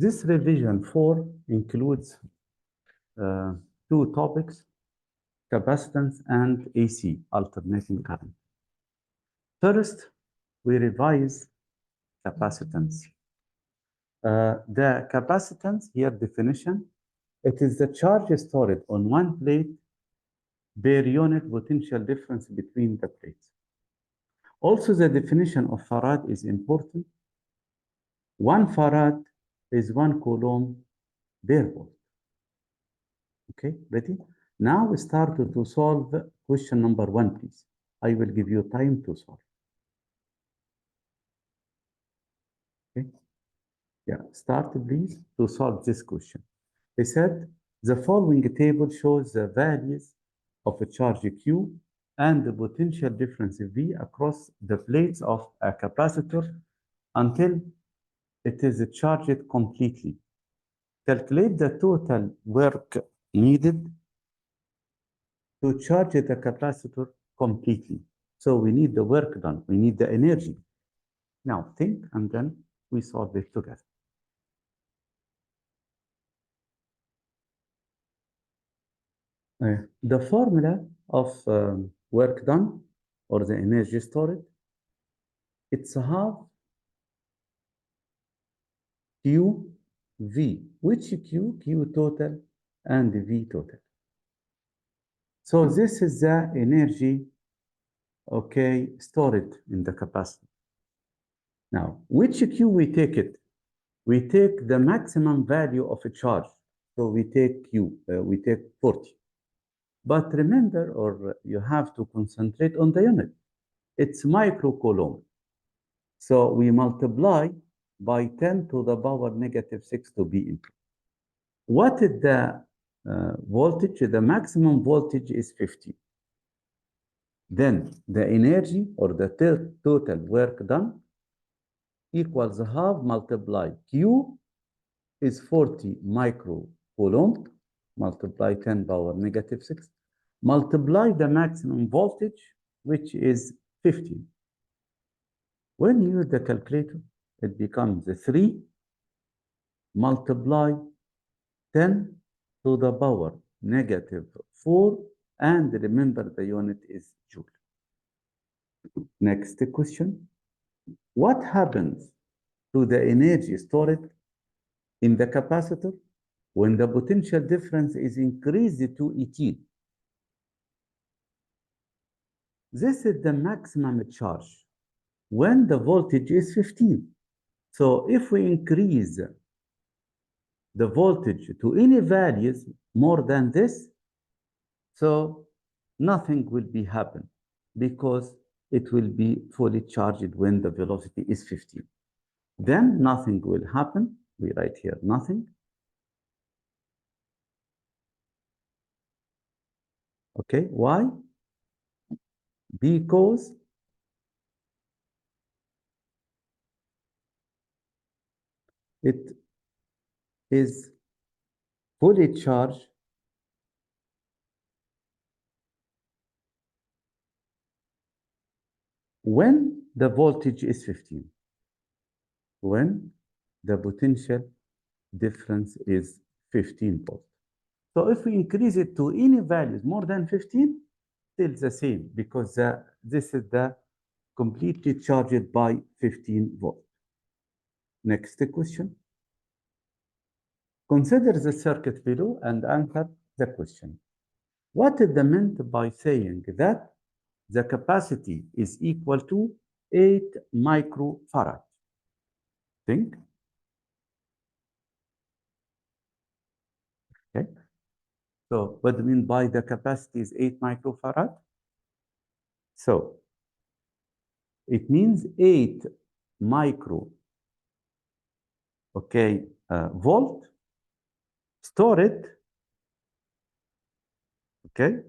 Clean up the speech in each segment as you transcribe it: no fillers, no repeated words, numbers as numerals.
This revision 4 includes two topics, capacitance and AC, alternating current. First, we revise capacitance. The capacitance, here definition, it is the charge stored on one plate per unit potential difference between the plates. Also, the definition of farad is important. 1 farad is 1 coulomb per volt. Okay, ready? Now we start to solve question number 1, please. I will give you time to solve. Okay. Yeah, start please to solve this question. They said the following table shows the values of a charge Q and the potential difference V across the plates of a capacitor until it is charged completely. Calculate the total work needed to charge the capacitor completely. So we need the work done, we need the energy. Now think, and then we solve it together. The formula of work done, or the energy stored, it's half Q V. Which Q? Q total and V total. So this is the energy, okay, stored in the capacitor. Now, which Q we take it? We take the maximum value of a charge. So we take Q, we take 40. But remember, or you have to concentrate on the unit. It's microcoulomb. So we multiply by 10 to the power negative 6 to be input. What is the voltage? The maximum voltage is 50. Then the energy, or the total work done, equals half multiply Q is 40 microcoulomb, multiply 10 power negative 6, multiply the maximum voltage, which is 50. When you use the calculator, it becomes 3 multiply 10 to the power negative 4, and remember the unit is joule. Next question. What happens to the energy stored in the capacitor when the potential difference is increased to 18? This is the maximum charge when the voltage is 15. So if we increase the voltage to any values more than this, so nothing will be happen because it will be fully charged when the velocity is 15. Then nothing will happen. We write here nothing. Okay, why? Because it is fully charged when the voltage is 15, when the potential difference is 15 volts. So if we increase it to any values more than 15, still the same, because this is the completely charged by 15 volts. Next question. Consider the circuit below and answer the question. What is meant by saying that the capacity is equal to 8 microfarad? Think. Okay. So what do you mean by the capacity is 8 microfarad? So it means 8 micro, okay, volt stored, okay,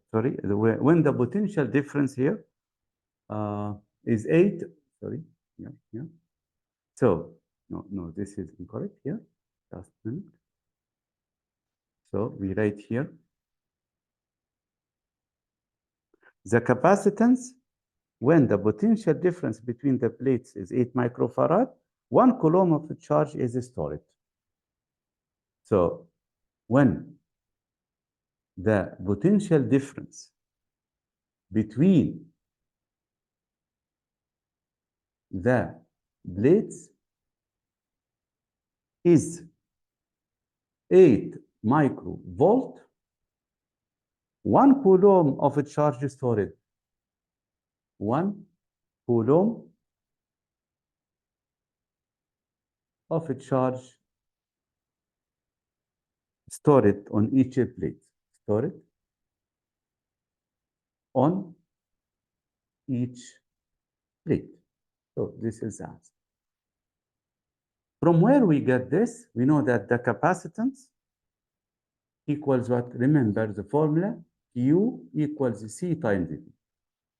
sorry, when the potential difference here is 8, sorry, yeah. So, no, this is incorrect here, just a minute. So we write here, the capacitance, when the potential difference between the plates is 8 microfarad, 1 coulomb of the charge is stored. So when the potential difference between the plates is 8 microvolt, 1 coulomb of a charge stored, 1 coulomb of a charge stored on each plate, stored on each plate. So this is the answer. From where we get this, we know that the capacitance equals what? Remember the formula, Q equals C times V.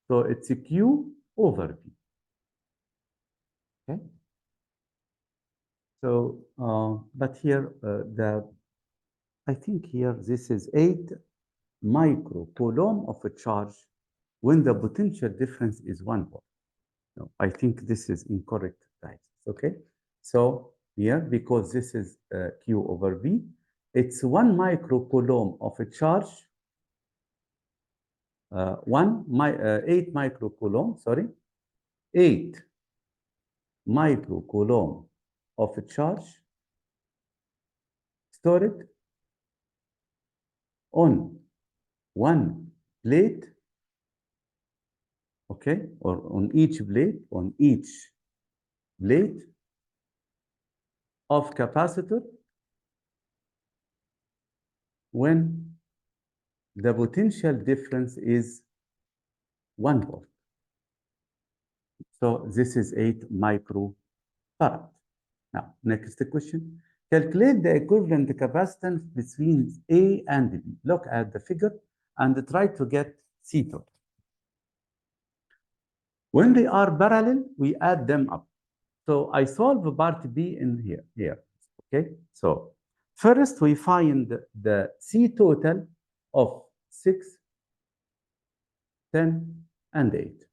So it's a Q over V. Okay. So, but here, I think here this is 8 microcoulomb of a charge when the potential difference is 1 volt. No, I think this is incorrect, guys. Okay. So here, because this is Q over V, it's 1 microcoulomb of a charge, 8 microcoulomb, sorry, 8 microcoulomb of a charge stored on one plate, okay, or on each plate of capacitor when the potential difference is 1 volt. So this is 8 microfarad. Now, next question. Calculate the equivalent capacitance between A and B. Look at the figure and try to get C total. When they are parallel, we add them up. So I solve part B in here. Okay, so first we find the C total of 6, 10, and 8.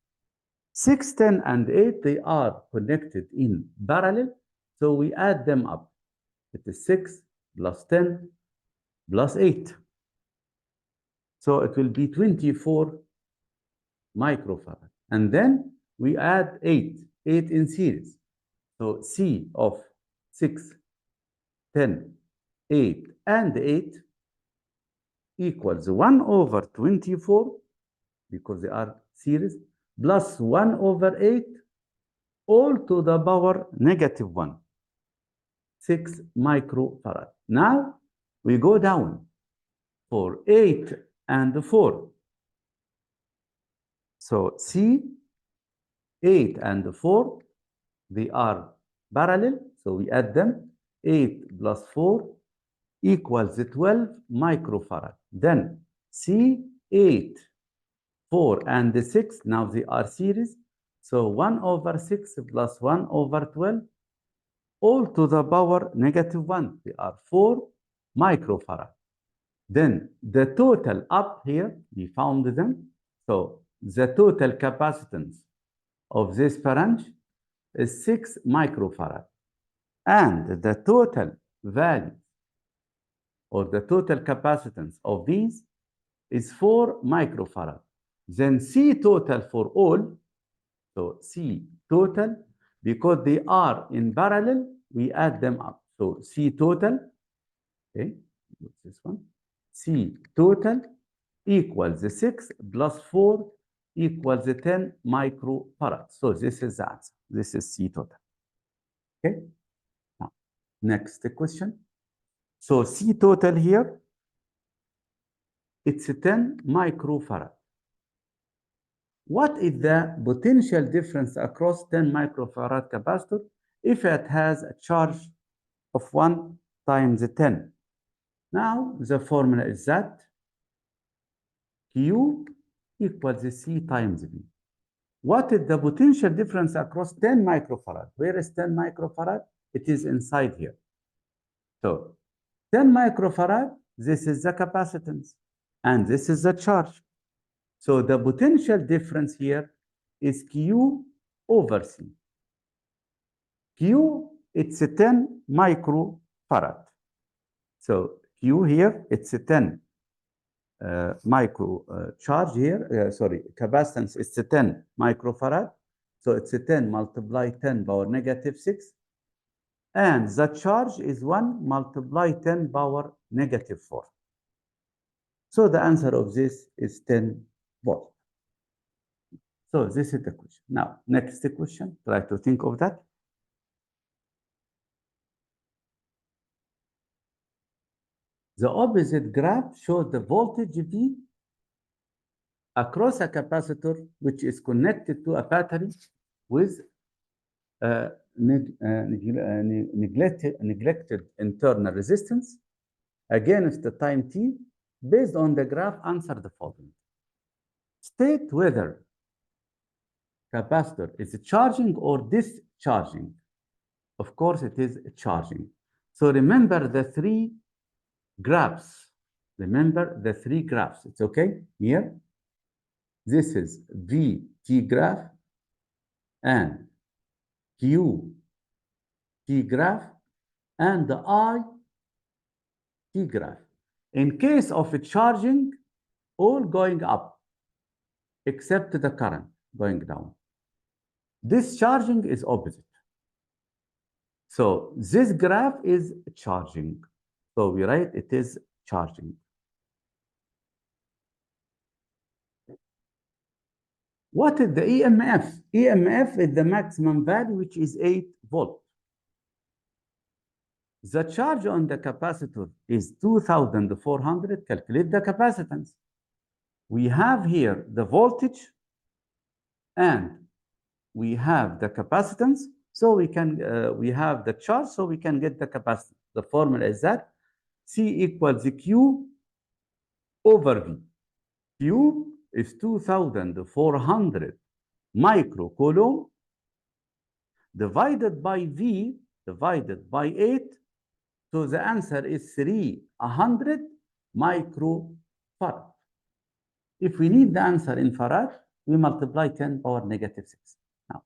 6, 10, and 8, they are connected in parallel, so we add them up. It is 6 plus 10 plus 8. So it will be 24 microfarad. And then we add 8 in series. So C of 6, 10, 8, and 8 equals 1 over 24, because they are series, plus 1 over 8, all to the power -1, 6 microfarad. Now we go down for 8 and 4. So C, 8 and 4, they are parallel, so we add them. 8 plus 4 equals 12 microfarad. Then C, 8, 4, and 6, now they are series. So 1 over 6 plus 1 over 12, all to the power -1. They are 4 microfarad. Then the total up here, we found them. So the total capacitance of this branch is 6 microfarad. And the total value or the total capacitance of these is 4 microfarad. Then C total for all, so C total, because they are in parallel, we add them up. So C total, okay, what's this one? C total equals 6 plus 4 equals 10 microfarad. So this is the answer. This is C total. Okay. Now, next question. So C total here, it's 10 microfarad. What is the potential difference across 10 microfarad capacitor if it has a charge of 1 times 10? Now, the formula is that Q equals C times V. What is the potential difference across 10 microfarad? Where is 10 microfarad? It is inside here. So 10 microfarad, this is the capacitance, and this is the charge. So the potential difference here is Q over C. Q, it's 10 microfarad. So Q here, it's a 10 micro charge here, sorry, capacitance is a 10 microfarad. So it's a 10 multiply 10 power negative 6. And the charge is 1 multiply 10 power negative 4. So the answer of this is 10 volt. So this is the question. Now, next question, try to think of that. The opposite graph shows the voltage V across a capacitor which is connected to a battery with neglected internal resistance against the time t. Based on the graph, answer the following. State whether capacitor is charging or discharging. Of course, it is charging. So remember the three graphs. Remember the three graphs. It's okay? Here, this is VT graph and QT graph and the IT graph. In case of charging, all going up except the current going down. Discharging is opposite. So this graph is charging. So we write it is charging. What is the EMF? EMF is the maximum value, which is 8 volt. The charge on the capacitor is 2,400. Calculate the capacitance. We have here the voltage and we have the capacitance. So we have the charge, so we can get the capacitance. The formula is that C equals Q over V. Q is 2,400 microcoulomb divided by V divided by 8. So the answer is 300 microfarad. If we need the answer in farad, we multiply 10 power negative 6. Now,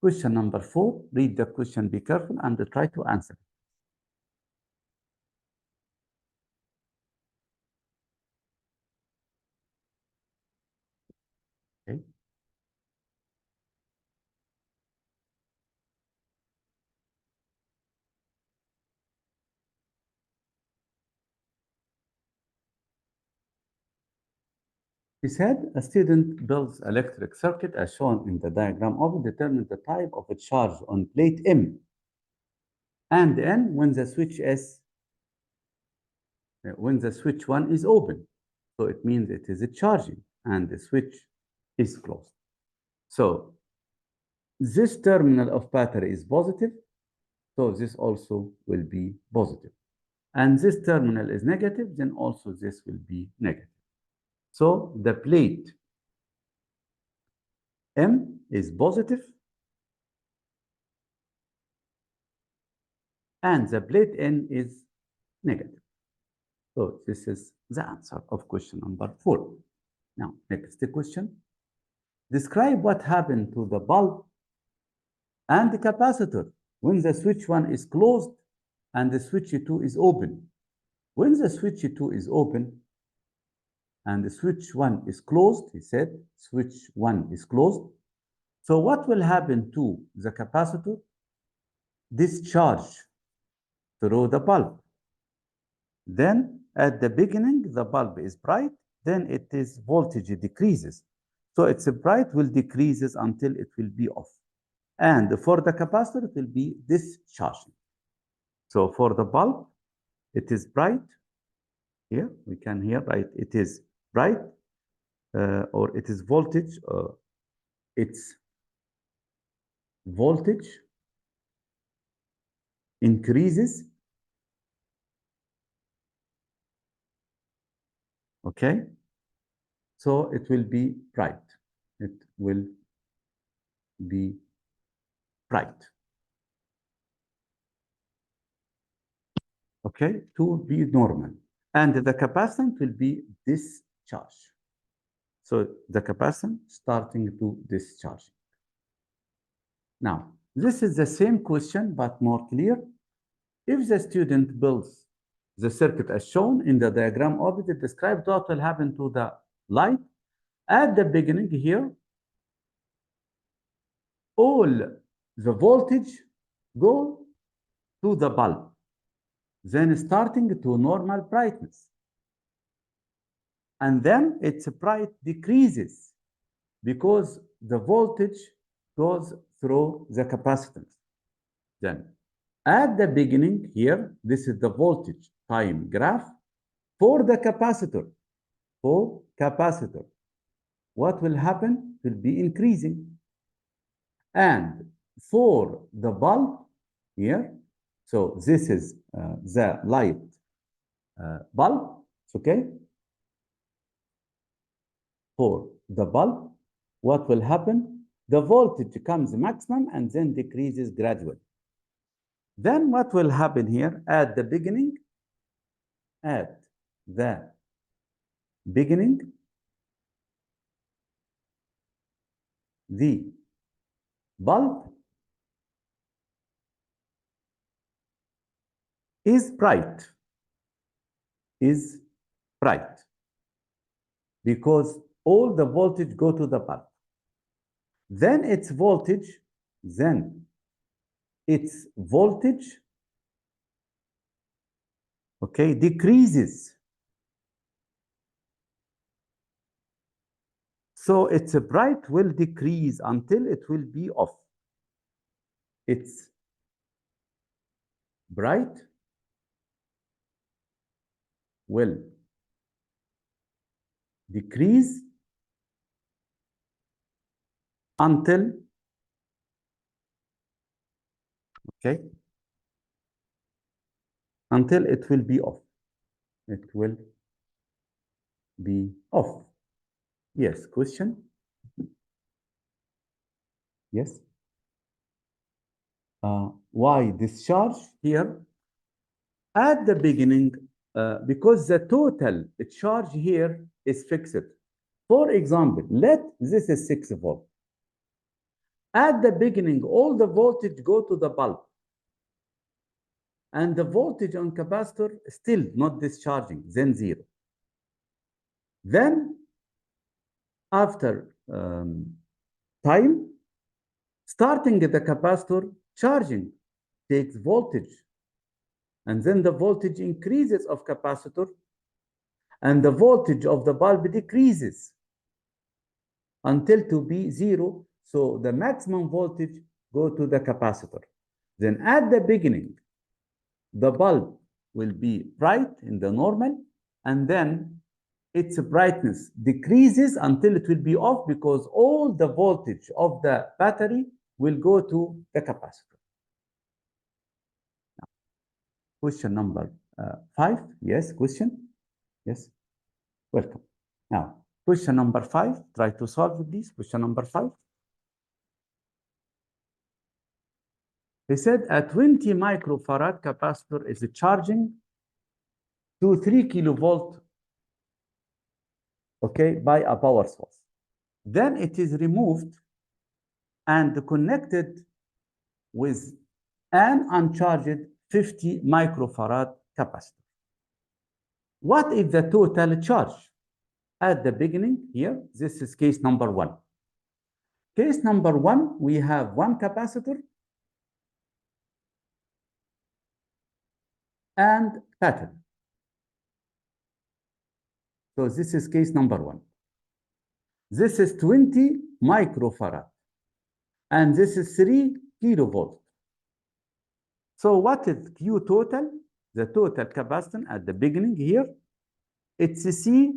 question number 4. Read the question, be careful, and try to answer. Okay. He said a student builds electric circuit as shown in the diagram of determine the type of a charge on plate M and N when the switch switch 1 is open. So it means it is charging and the switch is closed. So this terminal of battery is positive, so this also will be positive. And this terminal is negative, then also this will be negative. So the plate M is positive and the plate N is negative. So this is the answer of question number 4. Now, next question. Describe what happened to the bulb and the capacitor when the switch 1 is closed and the switch 2 is open. When the switch 2 is open and the switch 1 is closed, he said switch 1 is closed. So what will happen to the capacitor? Discharge through the bulb. Then at the beginning, the bulb is bright, then its voltage decreases. So its bright will decreases until it will be off. And for the capacitor, it will be discharging. So for the bulb, it is bright. Here, we can here write it is bright, or it is voltage, its voltage increases. Okay, so it will be bright. It will be bright. Okay, to be normal. And the capacitance will be discharged. So the capacitance starting to discharge. Now, this is the same question, but more clear. If the student builds the circuit as shown in the diagram opposite described what will happen to the light. At the beginning here, all the voltage go to the bulb, then starting to normal brightness. And then its bright decreases because the voltage goes through the capacitance. Then at the beginning here, this is the voltage time graph for the capacitor. For capacitor, what will happen? Will be increasing. And for the bulb here, so this is the light bulb, okay? For the bulb, what will happen? The voltage becomes maximum and then decreases gradually. Then what will happen here at the beginning? At the beginning, the bulb is bright, because all the voltage go to the bulb. Then its voltage, okay, decreases. So its bright will decrease until it will be off. Its bright will decrease until, okay, until it will be off. It will be off. Yes, question? Yes. Why discharge here? At the beginning, because the total charge here is fixed. For example, let this is 6 volt. At the beginning, all the voltage go to the bulb. And the voltage on capacitor still not discharging, then 0. Then, after time, starting the capacitor charging takes voltage. And then the voltage increases of capacitor and the voltage of the bulb decreases until to be 0. So the maximum voltage go to the capacitor. Then at the beginning, the bulb will be bright in the normal, and then its brightness decreases until it will be off because all the voltage of the battery will go to the capacitor. Question number 5. Yes, question? Yes. Welcome. Now, question number 5. Try to solve this. Question number 5. He said a 20 microfarad capacitor is charging to 3 kilovolt, okay, by a power source. Then it is removed and connected with an uncharged 50 microfarad capacitor. What is the total charge? At the beginning here, this is case number 1. Case number 1, we have one capacitor and pattern. So this is case number 1. This is 20 microfarad. And this is 3 kilovolt. So what is Q total? The total capacitance at the beginning here, it's C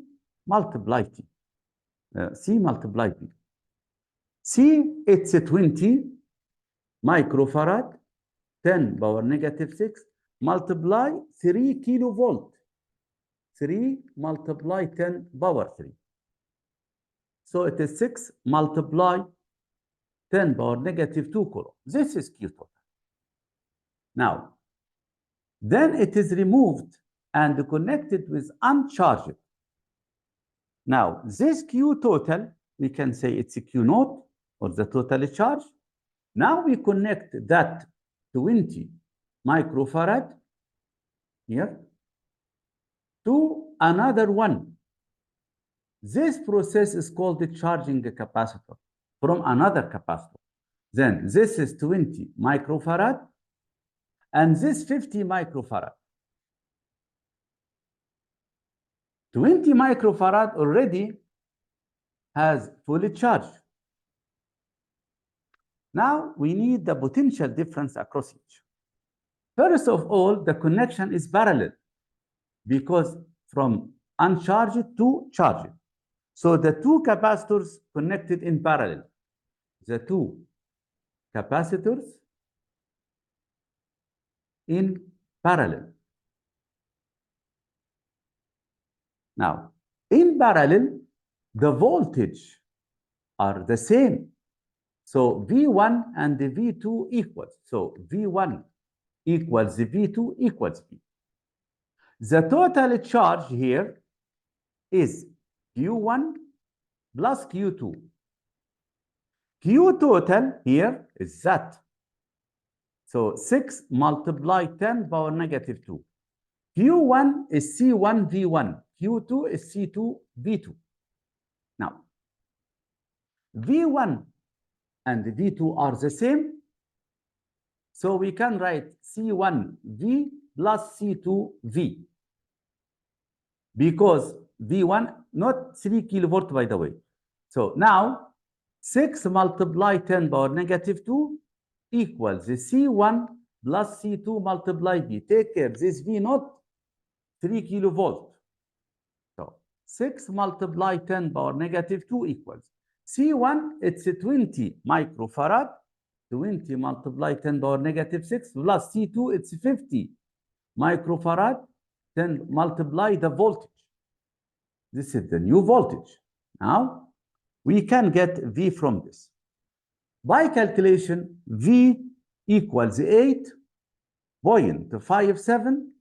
multiplied T. C multiplied T. C, it's 20 microfarad, 10 power negative 6, multiply 3 kilovolt. 3 multiply 10 power 3. So it is 6 multiply 10 power negative 2 coulomb. This is Q total. Now, then it is removed and connected with uncharged. Now, this Q total, we can say it's a Q naught, or the total charge. Now we connect that 20 microfarad here to another one. This process is called the charging capacitor from another capacitor. Then this is 20 microfarad and this 50 microfarad. 20 microfarad already has fully charged. Now we need the potential difference across each. First of all, the connection is parallel because from uncharged to charged. So the two capacitors connected in parallel. The two capacitors in parallel. Now, in parallel, the voltage are the same. So V1 and the V2 equals. So V1 equals V2 equals V. The total charge here is Q1 plus Q2. Q total here is that. So 6 multiply 10 power negative 2. Q1 is C1 V1. Q2 is C2 V2. Now, V1 and V2 are the same. So we can write C1 V plus C2 V. Because V1, not 3 kilovolt by the way. So now 6 multiply 10 power negative 2 equals the C1 plus C2 multiply V. Take care, this V not 3 kilovolt. So 6 multiply 10 power negative 2 equals C1, it's 20 microfarad. 20 multiply 10 power negative 6 plus C2, it's 50 microfarad. Then multiply the voltage. This is the new voltage. Now, we can get V from this. By calculation, V equals 8.57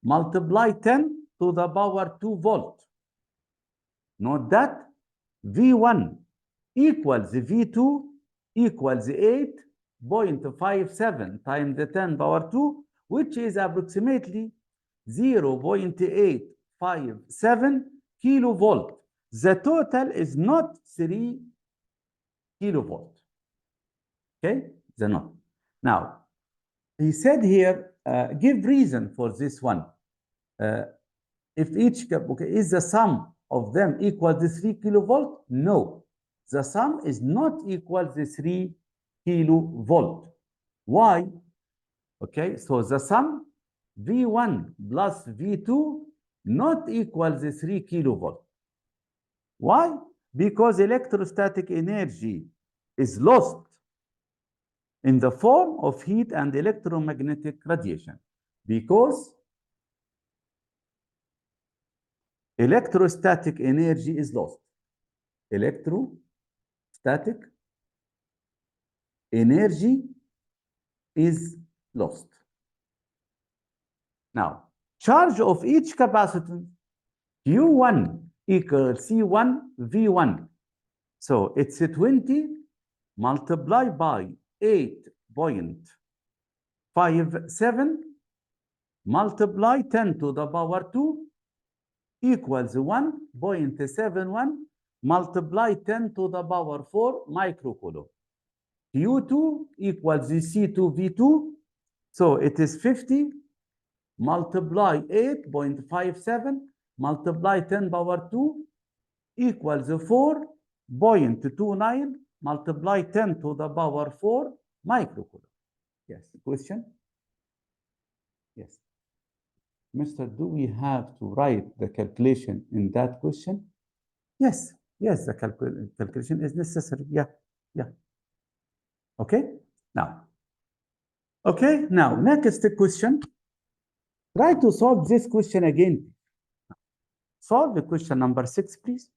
multiply 10 to the power 2 volt. Note that V1 equals V2 equals 8.57 times the 10 power 2, which is approximately 0.857 kilovolt. The total is not 3 kilovolt. Okay, the not. Now, he said here, give reason for this one. If each, okay, is the sum of them equal to 3 kilovolt? No, the sum is not equal to 3 kilovolt. Why? Okay, so the sum V1 plus V2 not equal to 3 kilovolt. Why? Because electrostatic energy is lost in the form of heat and electromagnetic radiation. Because electrostatic energy is lost. Electrostatic energy is lost. Now, charge of each capacitance, Q1 equals C1 V1. So it's 20 multiplied by 8.57 multiply 10 to the power 2 equals 1.71 multiply 10 to the power 4 microcoulomb. Q2 equals C2 V2. So it is 50 multiply 8.57 multiply 10 power 2 equals 4.29 multiply 10 to the power 4 microcoulomb. Yes, question? Yes. Mister, do we have to write the calculation in that question? Yes, yes, the calculation is necessary. Yeah, yeah. Okay, now. Okay, now, next question. Try to solve this question again. Solve the question number 6, please.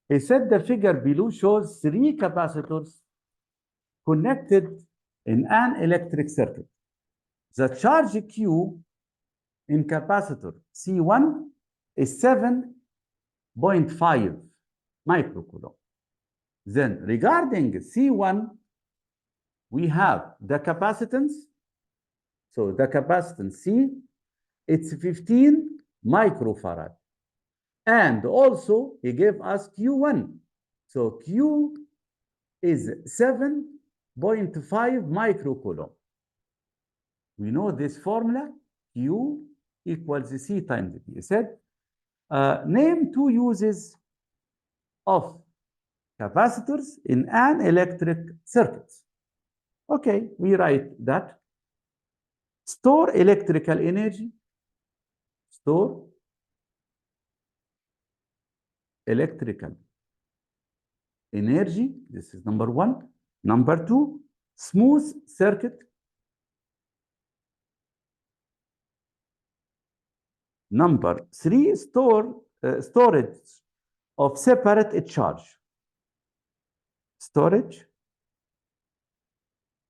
He said the figure below shows 3 capacitors connected in an electric circuit. The charge Q in capacitor C1 is 7.5 microcoulomb. Then regarding C1, we have the capacitance So the capacitance C, it's 15 microfarad. And also, he gave us Q1. So Q is 7.5 microcoulomb. We know this formula, Q equals C times V. He said, name two uses of capacitors in an electric circuit. Okay, we write that. Store electrical energy. Store electrical energy. This is number one. Number two, smooth circuit. Number three, storage of separate charge. Storage,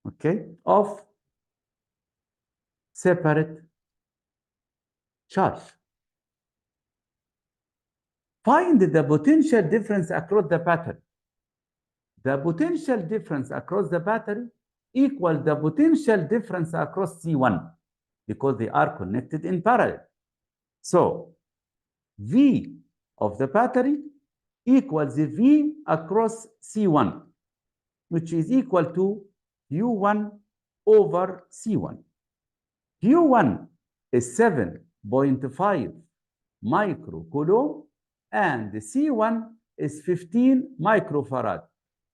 okay, of separate charge. Find the potential difference across the battery. The potential difference across the battery equals the potential difference across C1 because they are connected in parallel. So V of the battery equals the V across C1, which is equal to Q1 over C1. Q1 is 7.5 microcoulomb and C1 is 15 microfarad.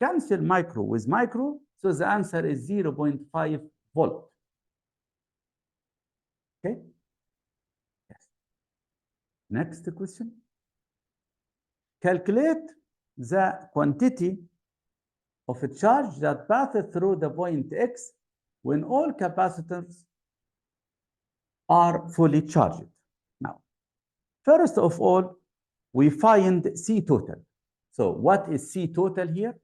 Cancel micro with micro, so the answer is 0.5 volt. Okay? Yes. Next question. Calculate the quantity of a charge that passes through the point X when all capacitors are fully charged. Now, first of all, we find C total. So what is C total here?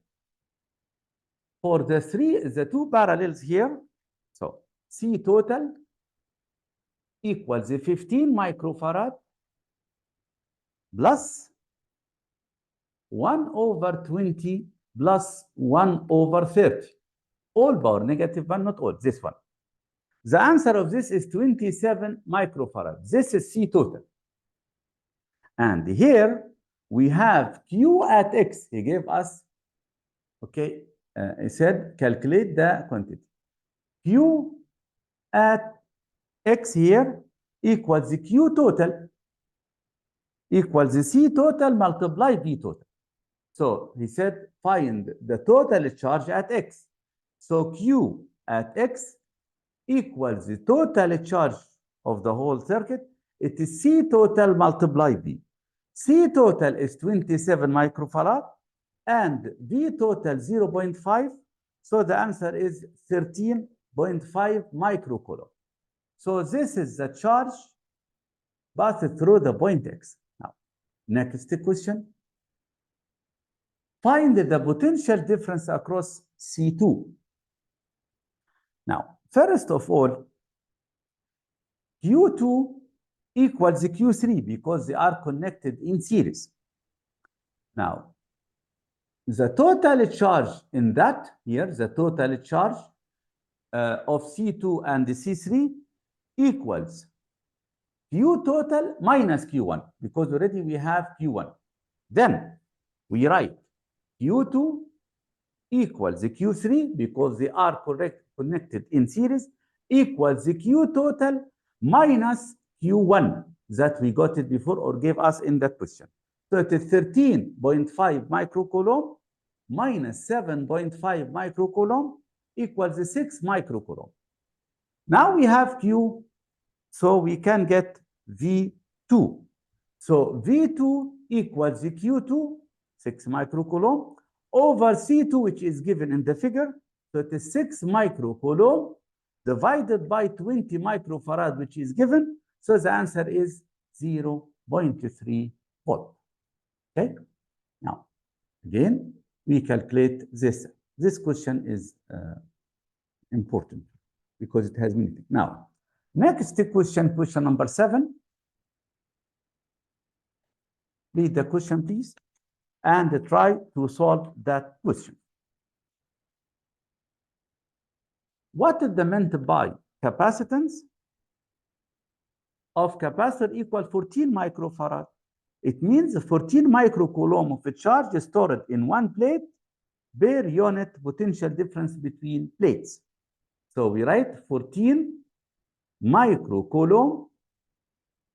For the two parallels here, so C total equals 15 microfarad plus 1 over 20 plus 1 over 30. All power negative one, not all, this one. The answer of this is 27 microfarad. This is C total. And here we have Q at X. He gave us, okay, he said calculate the quantity. Q at X here equals the Q total equals the C total multiply V total. So he said find the total charge at X. So Q at X equals the total charge of the whole circuit. It is C total multiply V. C total is 27 microfarad and V total 0.5. So the answer is 13.5 microcoulomb. So this is the charge passed through the point X. Now, next question. Find the potential difference across C2. Now, first of all, Q2 equals Q3 because they are connected in series. Now, the total charge in that here, the total charge of C2 and C3 equals Q total minus Q1 because already we have Q1. Then we write Q2 equals Q3 because they are connected in series equals Q total minus Q1 that we got it before or gave us in that question. So it is 13.5 microcoulomb minus 7.5 microcoulomb equals 6 microcoulomb. Now we have Q, so we can get V2. So V2 equals Q2, 6 microcoulomb, over C2, which is given in the figure. So it is 6 microcoulomb divided by 20 microfarad, which is given. So the answer is 0.3 volt. Okay? Now, again, we calculate this. This question is important because it has many things. Now, next question, question number 7. Read the question, please, and try to solve that question. What is the meant by capacitance of capacitor equal 14 microfarad. It means 14 microcoulomb of a charge stored in one plate per unit potential difference between plates. So we write 14 microcoulomb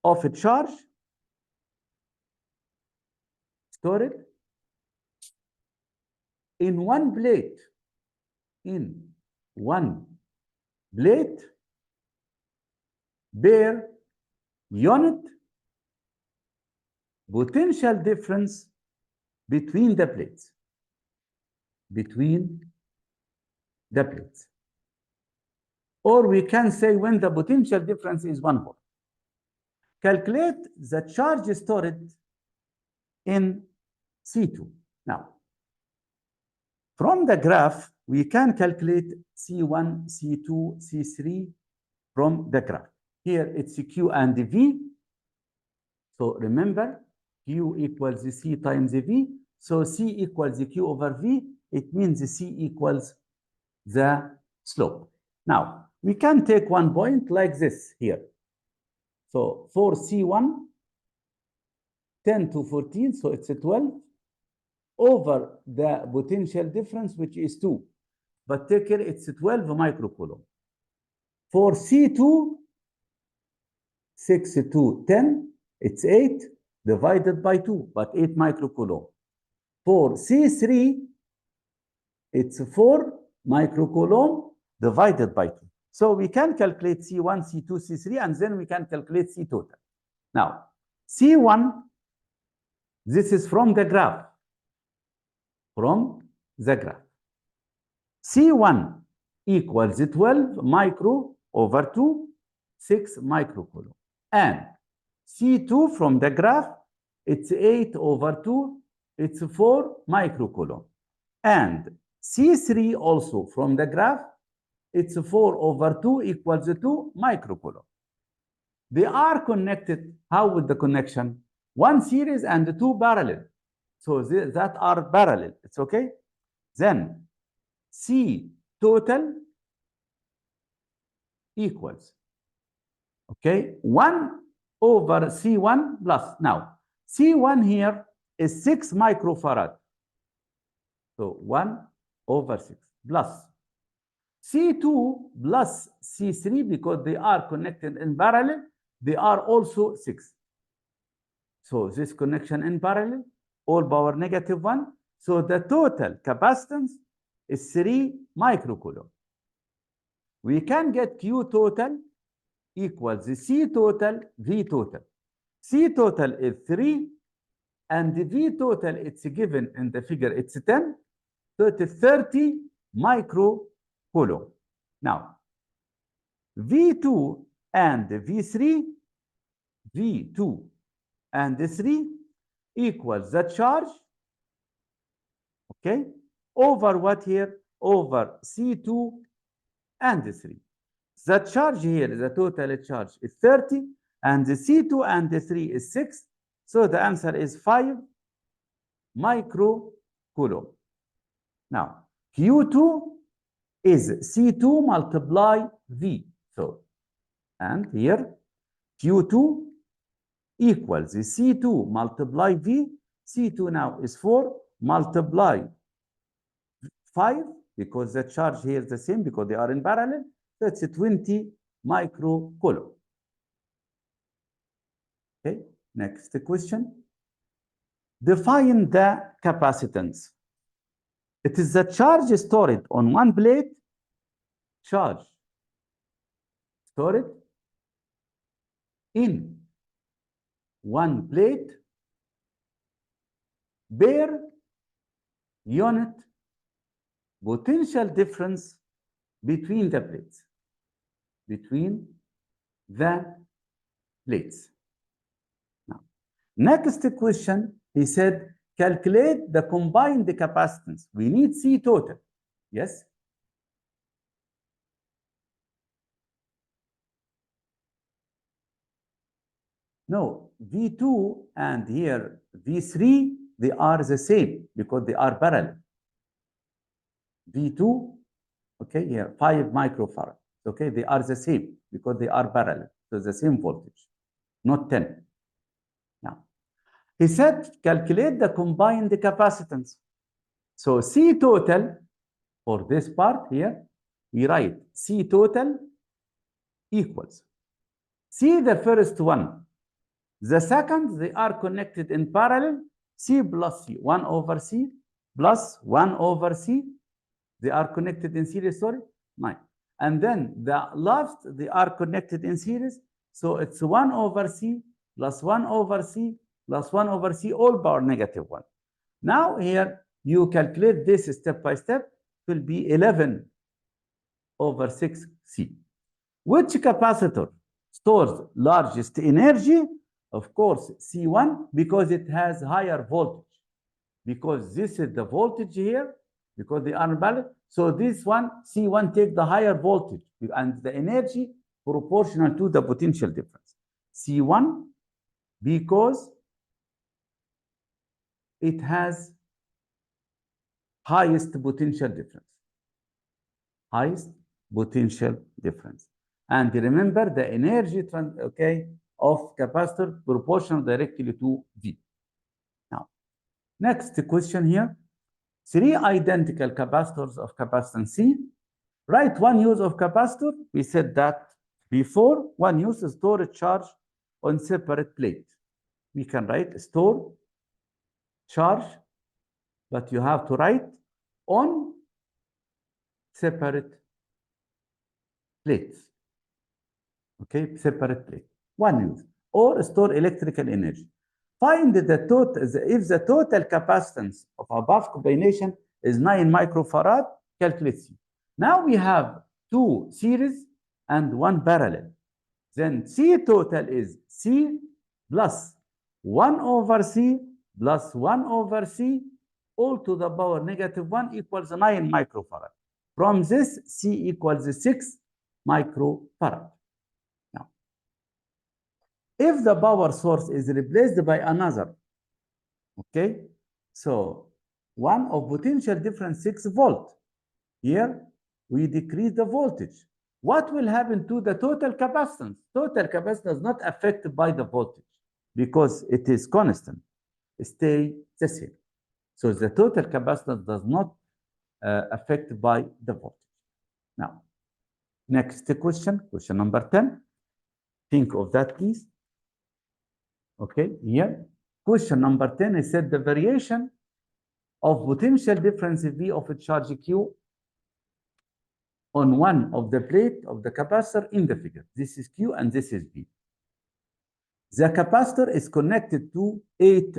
of a charge stored in one plate, per unit potential difference between the plates. Or we can say when the potential difference is 1 volt. Calculate the charge stored in C2. Now, from the graph, we can calculate C1, C2, C3 from the graph. Here it's Q and V. So remember, Q equals C times V. So C equals Q over V. It means C equals the slope. Now, we can take one point like this here. So for C1, 10 to 14, so it's a 12, over the potential difference, which is 2. But take care, it's 12 microcoulomb. For C2, 6 to 10, it's 8 divided by 2, but 8 microcoulomb. For C3, it's 4 microcoulomb divided by 2. So we can calculate C1, C2, C3, and then we can calculate C total. Now, C1, this is from the graph. C1 equals 12 micro over 2, 6 microcoulomb. And C2 from the graph, it's 8 over 2, it's 4 microcoulomb. And C3 also from the graph, it's 4 over 2 equals 2 microcoulomb. They are connected. How with the connection? One series and 2 parallel. So that are parallel. It's okay? Then C total equals, okay, 1 over C1 plus. Now, C1 here is 6 microfarad. So 1 over 6 plus C2 plus C3, because they are connected in parallel, they are also 6. So this connection in parallel, all power -1. So the total capacitance is 3 microcoulomb. We can get Q total equals C total, V total. C total is 3, and the V total, it's given in the figure, it's 10, so it's 30 microcoulomb. Now, V2 and V3, V2 and 3 equals the charge, okay, over what here? Over C2 and 3. The charge here, the total charge is 30, and the C2 and the 3 is 6. So the answer is 5 microcoulomb. Now, Q2 is C2 multiply V. So, and here Q2 equals C2 multiply V. C2 now is 4 multiply 5, because the charge here is the same because they are in parallel. So it's 20 microcoulomb. Okay, next question. Define the capacitance. It is the charge stored on one plate, charge stored in one plate per unit potential difference between the plates. Now, next question, he said, calculate the combined capacitance. We need C total. Yes? No, V2 and here V3, they are the same because they are parallel. V2, okay, here 5 microfarad. Okay, they are the same because they are parallel. So the same voltage, not 10. Now, he said calculate the combined capacitance. So C total for this part here, we write C total equals C the first one. The second, they are connected in parallel, C plus C, 1 over C plus 1 over C. They are connected in series, sorry, 9. And then the last, they are connected in series. So it's 1 over C plus 1 over C plus 1 over C, all power negative 1. Now here, you calculate this step by step, it will be 11 over 6C. Which capacitor stores largest energy? Of course, C1, because it has higher voltage. Because this is the voltage here, because they are balanced. So this one, C1, take the higher voltage, and the energy proportional to the potential difference. C1, because it has highest potential difference. Highest potential difference. And remember the energy of capacitor proportional directly to V. Now, next question here. 3 identical capacitors of capacitance C. Write one use of capacitor. We said that before. One use is store charge on separate plate. We can write store charge, but you have to write on separate plates. Okay, separate plate. One use. Or store electrical energy. Find the total, if the total capacitance of above combination is 9 microfarad, calculate C. Now we have 2 series and 1 parallel. Then C total is C plus 1 over C plus 1 over C, all to the power negative 1 equals 9 microfarad. From this, C equals 6 microfarad. Now, if the power source is replaced by another, okay, so one of potential difference 6 volt. Here, we decrease the voltage. What will happen to the total capacitance? Total capacitance is not affected by the voltage because it is constant, stay the same. So the total capacitance does not affected by the voltage. Now, next question number 10. Think of that, please. Okay, here, question number 10 is said the variation of potential difference V of a charge Q on one of the plate of the capacitor in the figure. This is Q and this is V. The capacitor is connected to 8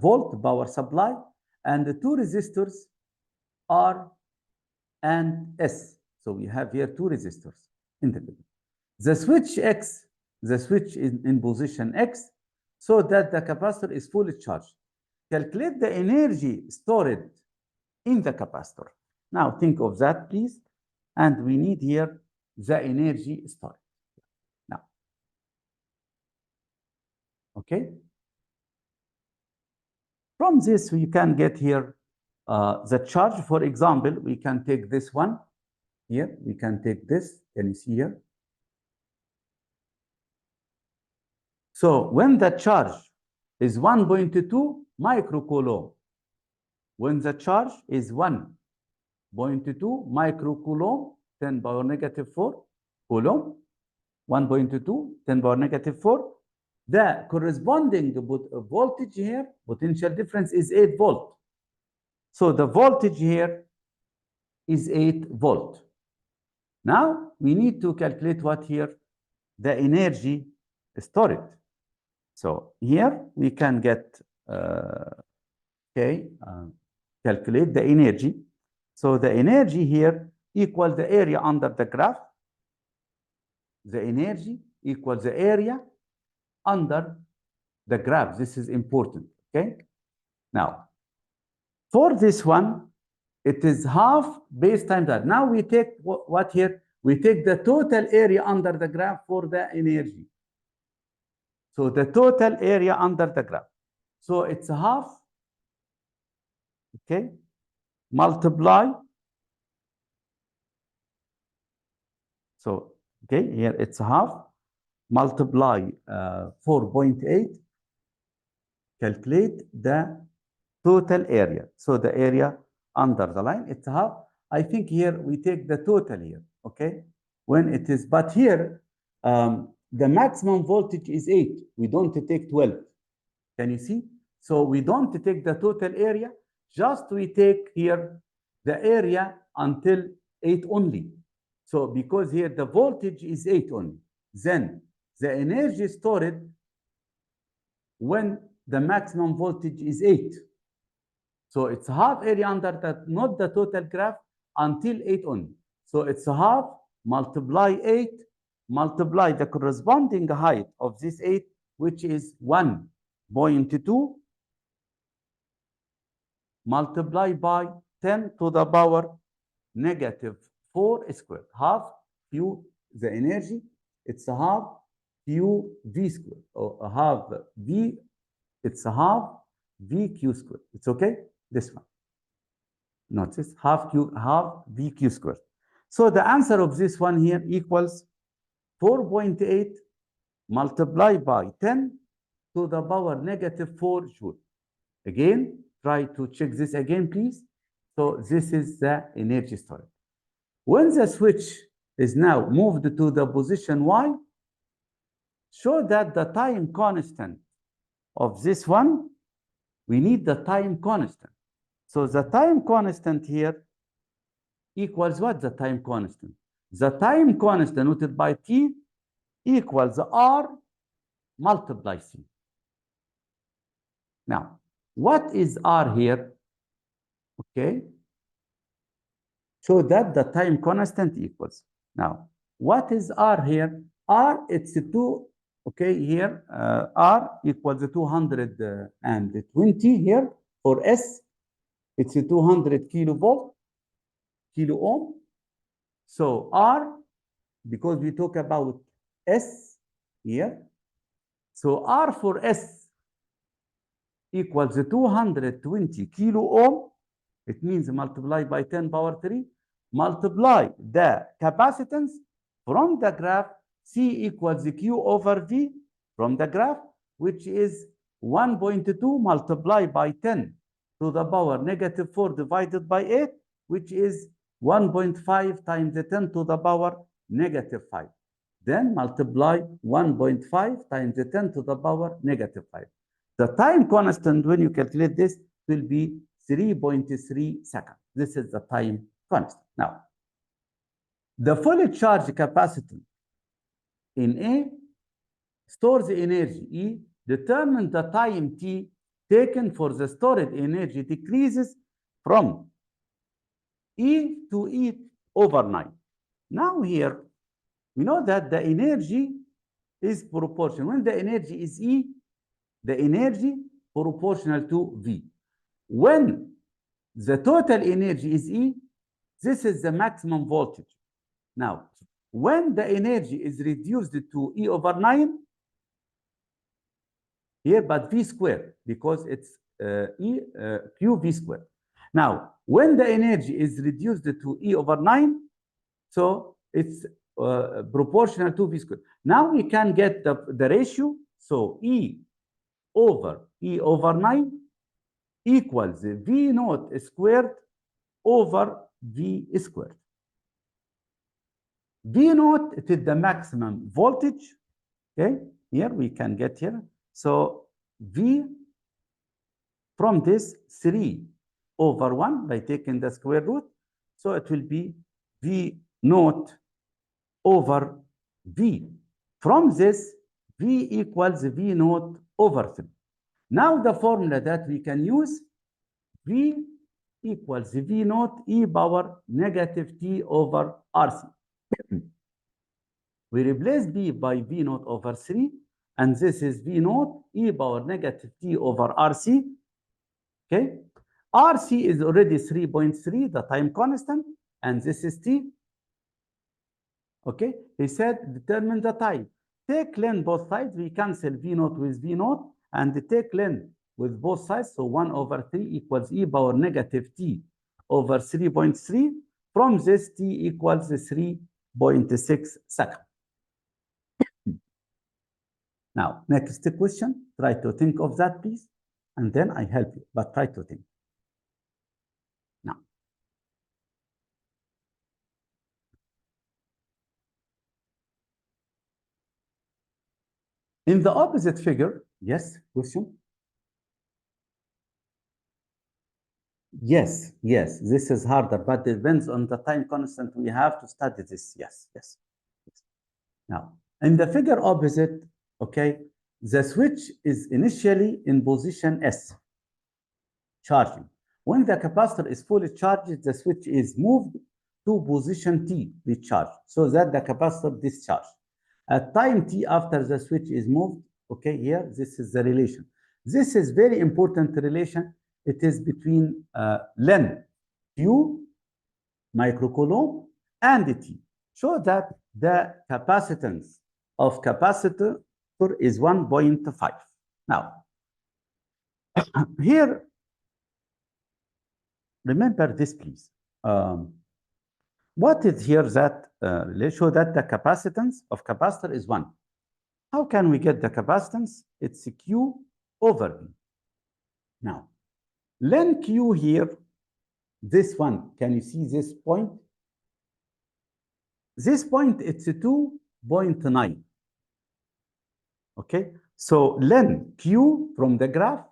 volt power supply and the 2 resistors R and S. So we have here 2 resistors in the figure. The switch X, the switch is in position X so that the capacitor is fully charged. Calculate the energy stored in the capacitor. Now think of that, please. And we need here the energy stored. Now, okay. From this, we can get here the charge. For example, we can take this one here. We can take this. Can you see here? So when the charge is 1.2 microcoulomb, when the charge is 1.2 microcoulomb, 10 power negative 4 coulomb, 1.2, 10 power negative 4, the corresponding voltage here, potential difference is 8 volt. So the voltage here is 8 volt. Now we need to calculate what here? The energy stored. So here we can get, calculate the energy. So the energy here equals the area under the graph. The energy equals the area under the graph. This is important, okay? Now, for this one, it is half base times that. Now we take what here? We take the total area under the graph for the energy. So the total area under the graph. So it's half, okay, multiply So, okay, here it's half, multiply 4.8, calculate the total area. So the area under the line, it's half. I think here we take the total here, okay? When it is, but here, the maximum voltage is 8. We don't take 12. Can you see? So we don't take the total area, just we take here the area until 8 only. So because here the voltage is 8 only, then the energy stored when the maximum voltage is 8. So it's half area under that, not the total graph, until 8 only. So it's half multiply 8, multiply the corresponding height of this 8, which is 1.2, multiply by 10 to the power negative 4 squared. Half Q, the energy, it's half Q V squared, or half V, it's half VQ squared. It's okay? This one. Notice half VQ squared. So the answer of this one here equals 4.8 multiplied by 10 to the power negative 4 joule. Again, try to check this again, please. So this is the energy storage. When the switch is now moved to the position Y, show that the time constant of this one, we need the time constant. So the time constant here equals what? The time constant. The time constant noted by T equals R multiply C. Now, what is R here? Okay. So that the time constant equals. Now, what is R here? R, it's 2, okay, here, R equals 220 here. For S, it's 200 kilovolt, kilo ohm. So R, because we talk about S here, so R for S equals 220 kilo ohm. It means multiply by 10 power 3, multiply the capacitance from the graph, C equals Q over V from the graph, which is 1.2 multiplied by 10 to the power negative 4 divided by 8, which is 1.5 times the 10 to the power negative 5. Then multiply 1.5 times the 10 to the power negative 5. The time constant when you calculate this will be 3.3 seconds. This is the time constant. Now, the fully charged capacitor in A stores energy E, determine the time T taken for the stored energy decreases from E to E over 9. Now here, we know that the energy is proportional. When the energy is E, the energy proportional to V. When the total energy is E, this is the maximum voltage. Now, when the energy is reduced to E over 9, here, but V squared, because it's QV squared. Now, when the energy is reduced to E over 9, so it's proportional to V squared. Now we can get the ratio. So E over 9 equals V naught squared over V squared. V naught is the maximum voltage. Okay, here we can get here. So V from this 3 over 1 by taking the square root. So it will be V naught over V. From this, V equals V naught over 3. Now the formula that we can use, V equals V naught E power negative T over RC. We replace B by V naught over 3, and this is V naught E power negative T over RC. Okay, RC is already 3.3, the time constant, and this is T. Okay, he said determine the time. Take length both sides, we cancel V naught with V naught, and take length with both sides, so 1 over 3 equals E power negative T over 3.3. From this, T equals 3 0.6 seconds. Now, next question, try to think of that, please, and then I help you, but try to think. Now, in the opposite figure, yes, question? Yes, this is harder, but it depends on the time constant. We have to study this, yes. Now, in the figure opposite, okay, the switch is initially in position S, charging. When the capacitor is fully charged, the switch is moved to position T, recharge, so that the capacitor discharge. At time T after the switch is moved, okay, here, this is the relation. This is very important relation. It is between len, Q, microcoulomb, and T. Show that the capacitance of capacitor is 1.5. Now, here, remember this, please. What is here that show that the capacitance of capacitor is 1. How can we get the capacitance? It's Q over V. Now, len Q here, this one, can you see this point? This point, it's 2.9. Okay, so len Q from the graph,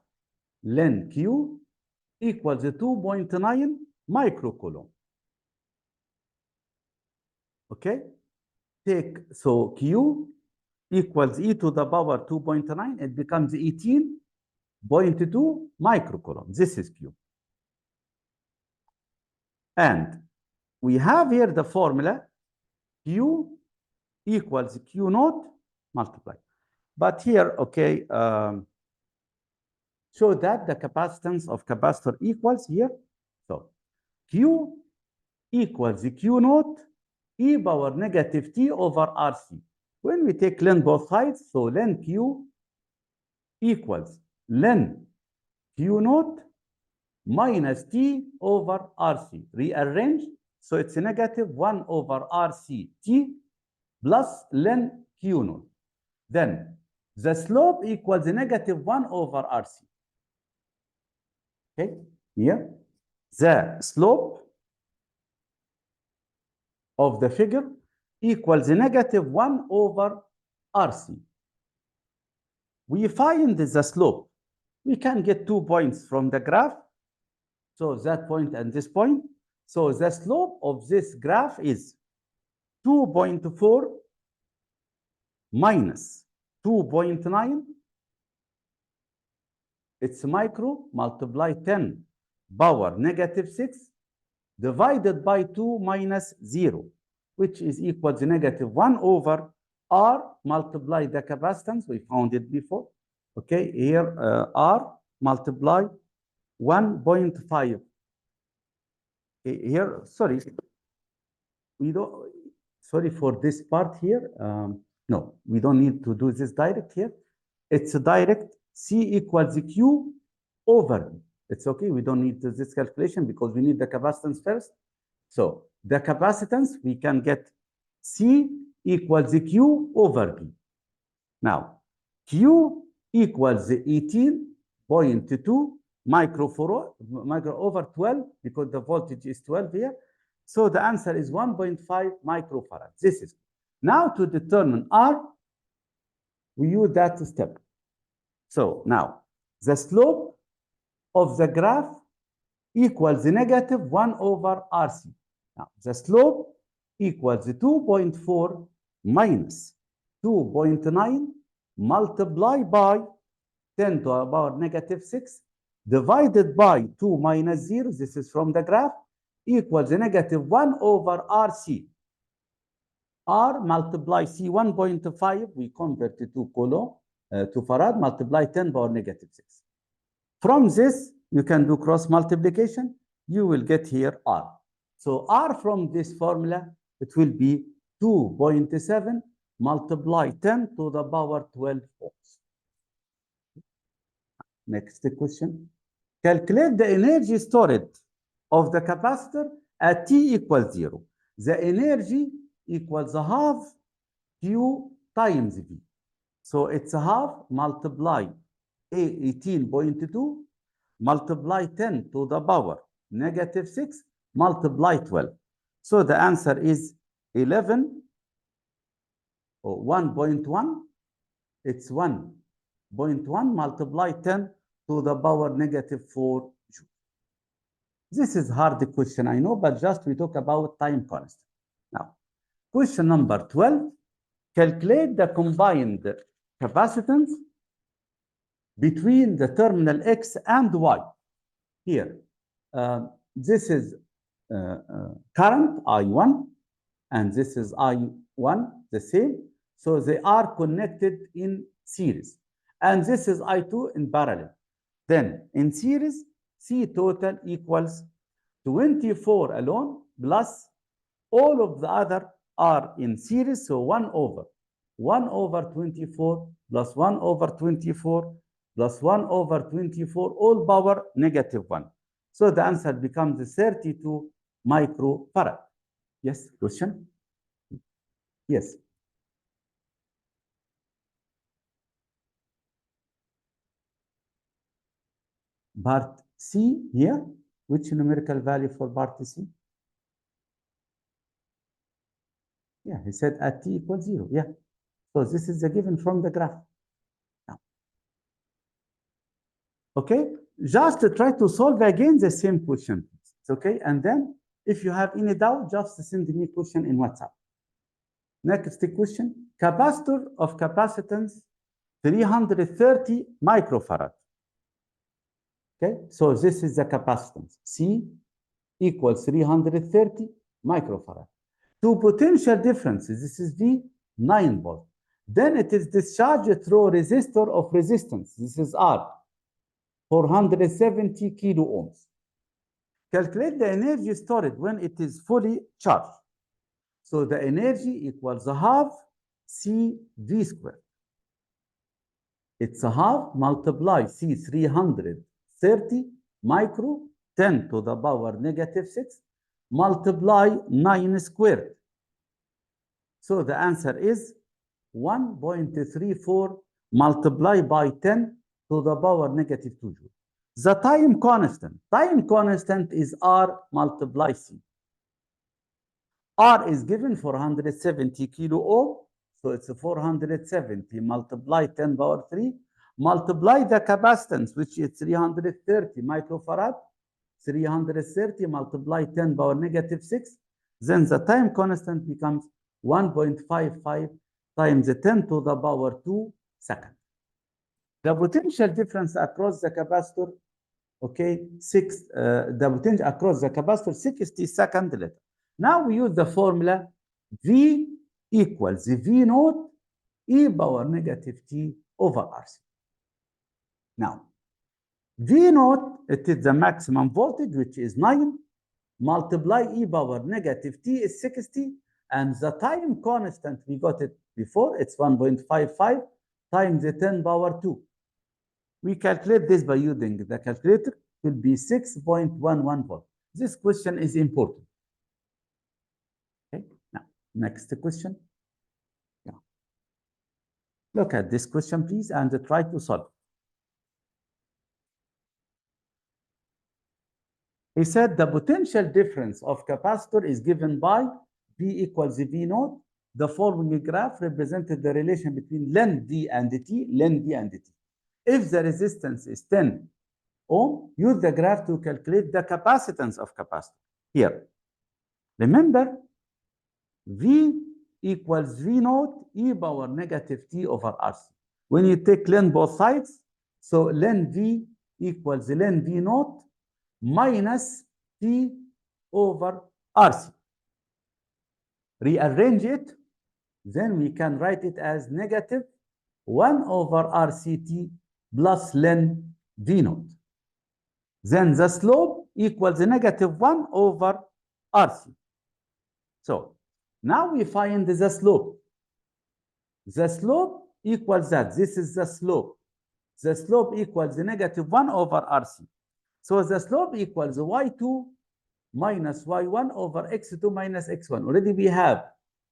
len Q equals 2.9 microcoulomb. Okay, so Q equals e to the power 2.9, it becomes 18.2 microcoulomb. This is Q. And we have here the formula Q equals Q naught multiplied. But here, okay, show that the capacitance of capacitor equals here. So Q equals Q naught e power negative T over RC. When we take len both sides, so len Q equals len Q naught minus T over RC. Rearrange, so it's a negative 1 over RC T plus len Q naught. Then the slope equals a negative 1 over RC. Okay, here, the slope of the figure equals a negative 1 over RC. We find the slope. We can get 2 points from the graph. So that point and this point. So the slope of this graph is 2.4 minus 2.9. It's micro multiply 10 power negative 6 divided by 2 minus 0, which is equal to negative 1 over R multiply the capacitance. We found it before. Okay, here R multiply 1.5. Here, sorry, we don't, sorry for this part here. No, we don't need to do this direct here. It's a direct C equals Q over V. It's okay, we don't need this calculation because we need the capacitance first. So the capacitance, we can get C equals Q over V. Now, Q equals 18.2 micro over 12 because the voltage is 12 here. So the answer is 1.5 microfarad. This is. Now to determine R, we use that step. So now the slope of the graph equals negative 1 over RC. Now the slope equals 2.4 minus 2.9 multiplied by 10 to the power negative 6 divided by 2 minus 0, this is from the graph, equals negative 1 over RC. R multiply C 1.5, we convert it to coulomb, to farad, multiply 10 power negative 6. From this, you can do cross multiplication, you will get here R. So R from this formula, it will be 2.7 multiply 10 to the power 12 ohms. Next question. Calculate the energy stored of the capacitor at T equals 0. The energy equals a half Q times V. So it's a half multiply A 18.2 multiply 10 to the power negative 6 multiply 12. So the answer is 11 or 1.1. It's 1.1 multiply 10 to the power negative 4 joule. This is hard question, I know, but just we talk about time constant. Now, question number 12. Calculate the combined capacitance between the terminal X and Y. Here, this is current I1, and this is I1, the same. So they are connected in series. And this is I2 in parallel. Then in series, C total equals 24 alone plus all of the other are in series. So 1 over 24 plus 1 over 24 plus 1 over 24 all power negative 1. So the answer becomes 32 microfarad. Yes, question? Yes. Part C here, which numerical value for part C? Yeah, he said at t equals 0. Yeah. So this is the given from the graph. Now, okay, just try to solve again the same question. It's okay, and then if you have any doubt, just send me question in WhatsApp. Next question, capacitor of capacitance 330 microfarad. Okay, so this is the capacitance. C equals 330 microfarad. Two potential differences. This is V, 9 volt. Then it is discharged through resistor of resistance. This is R, 470 kilo ohms. Calculate the energy stored when it is fully charged. So the energy equals a half CV squared. It's a half multiply C 330 micro 10 to the power negative 6 multiply 9 squared. So the answer is 1.34 multiplied by 10 to the power negative 2 joule. The time constant is R multiply C. R is given 470 kilo ohm, so it's 470 multiply 10 power 3, multiply the capacitance, which is 330 microfarad, 330 multiply 10 power negative 6, then the time constant becomes 1.55 times 10 to the power 2 seconds. The potential difference across the capacitor, okay, the potential across the capacitor 60 seconds later. Now we use the formula V equals V naught e power negative t over RC. Now, V naught, it is the maximum voltage, which is 9, multiply e power negative t is 60, and the time constant, we got it before, it's 1.55 times the 10 power 2. We calculate this by using the calculator, it will be 6.11 volt. This question is important. Okay, now, next question. Yeah. Look at this question, please, and try to solve. He said the potential difference of capacitor is given by V equals V naught. The following graph represented the relation between ln D and T, ln D and T. If the resistance is 10 ohm, use the graph to calculate the capacitance of capacitor. Here, remember, V equals V naught e power negative t over RC. When you take ln both sides, so ln V equals ln V naught minus T over RC. Rearrange it, then we can write it as negative 1 over RCT plus ln V naught. Then the slope equals negative 1 over RC. So now we find the slope. The slope equals that. This is the slope. The slope equals negative 1 over RC. So the slope equals y2 minus y1 over x2 minus x1. Already we have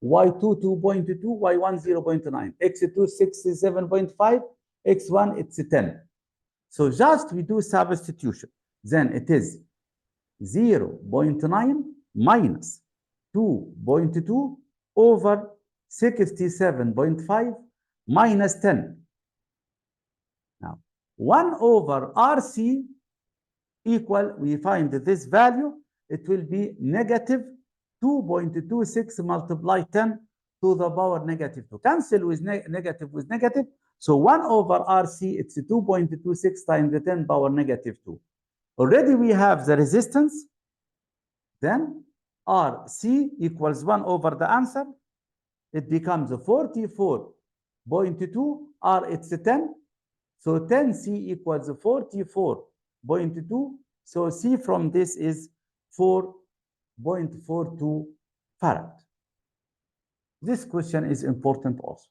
y2 2.2, y1 0.9, x2 67.5, x1 it's 10. So just we do substitution. Then it is 0.9 minus 2.2 over 67.5 minus 10. Now, 1 over RC equal, we find this value, it will be negative 2.26 multiplied 10 to the power negative 2. Cancel with negative with negative. So 1 over RC, it's 2.26 times the 10 power negative 2. Already we have the resistance. Then RC equals 1 over the answer. It becomes 44.2. R, it's 10. So 10C equals 44.2. So C from this is 4.42 farad. This question is important also.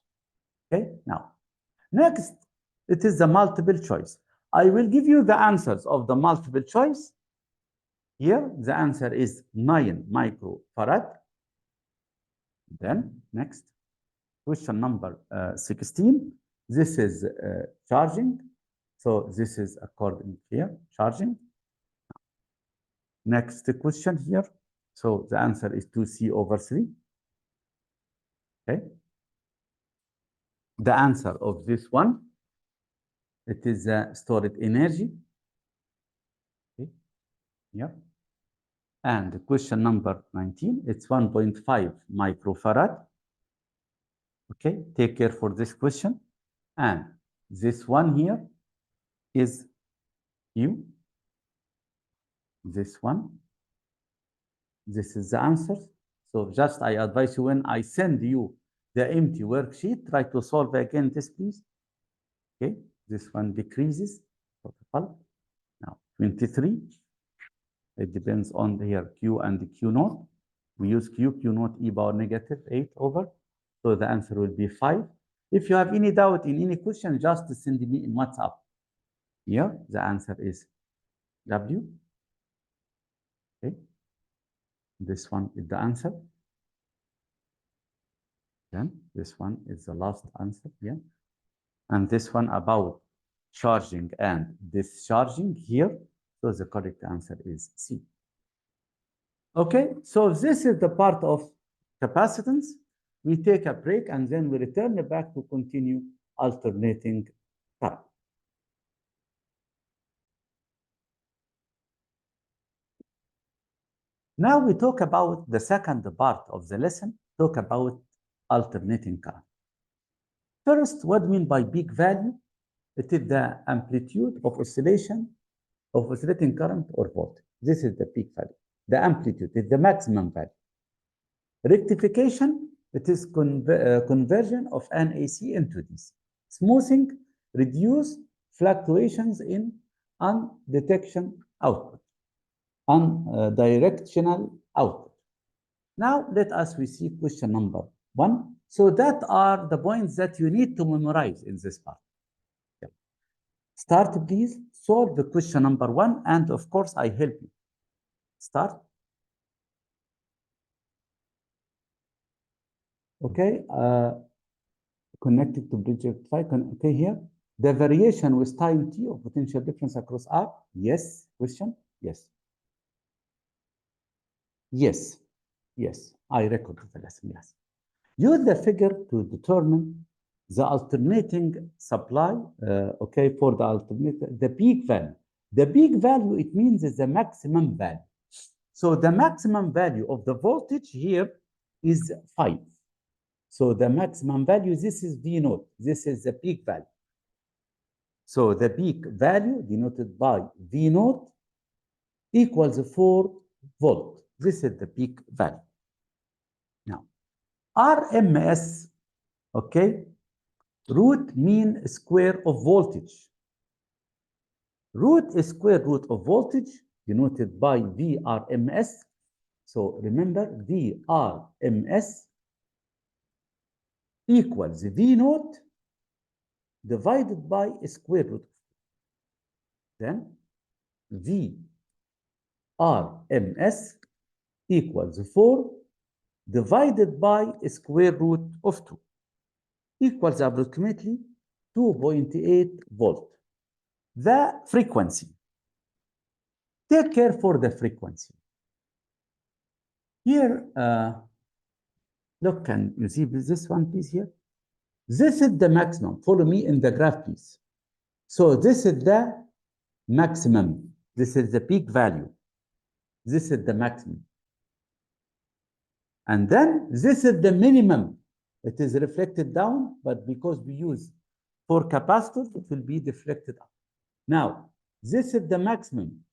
Okay, now, next, it is the multiple choice. I will give you the answers of the multiple choice. Here, the answer is 9 microfarad. Then, next, question number 16. This is charging. So this is according here, charging. Next question here. So the answer is 2C over 3. Okay. The answer of this one, it is stored energy. Okay. Yeah. And question number 19, it's 1.5 microfarad. Okay, take care for this question. And this one here is U. This one. This is the answer. So just I advise you, when I send you the empty worksheet, try to solve again this, please. Okay, this one decreases. Now 23. It depends on here Q and the Q naught. We use Q naught e power negative 8 over. So the answer will be 5. If you have any doubt in any question, just send me in WhatsApp. Here, the answer is W. Okay. This one is the answer. Then this one is the last answer. Yeah. And this one about charging and discharging here. So the correct answer is C. Okay, so this is the part of capacitance. We take a break and then we return back to continue alternating current. Now we talk about the second part of the lesson, talk about alternating current. First, what do we mean by peak value? It is the amplitude of oscillation of oscillating current or voltage. This is the peak value. The amplitude is the maximum value. Rectification, it is conversion of an AC into DC. Smoothing, reduce fluctuations in undetection output, unidirectional output. Now, let us see question number 1. So that are the points that you need to memorize in this part. Okay. Start, please. Solve the question number 1, and of course, I help you. Start. Okay, connected to bridge rectifier. Okay, here. The variation with time t of potential difference across R. Yes. Question? Yes. Yes. Yes. I recorded the lesson. Yes. Use the figure to determine the alternating supply. Okay, for the alternating, the peak value. The peak value, it means is the maximum value. So the maximum value of the voltage here is 5. So the maximum value, this is V naught. This is the peak value. So the peak value denoted by V naught equals 4 volt. This is the peak value. Now, RMS, okay, root mean square of voltage. Root is square root of voltage denoted by VRMS. So remember, VRMS equals V naught divided by a square root. Then V RMS equals 4 divided by square root of 2 equals approximately 2.8 volt. The frequency. Take care for the frequency. Here, look, can you see this one piece here? This is the maximum. Follow me in the graph, please. So this is the maximum. This is the peak value. This is the maximum. And then this is the minimum. It is reflected down, but because we use for capacitors, it will be deflected up. Now, this is the maximum.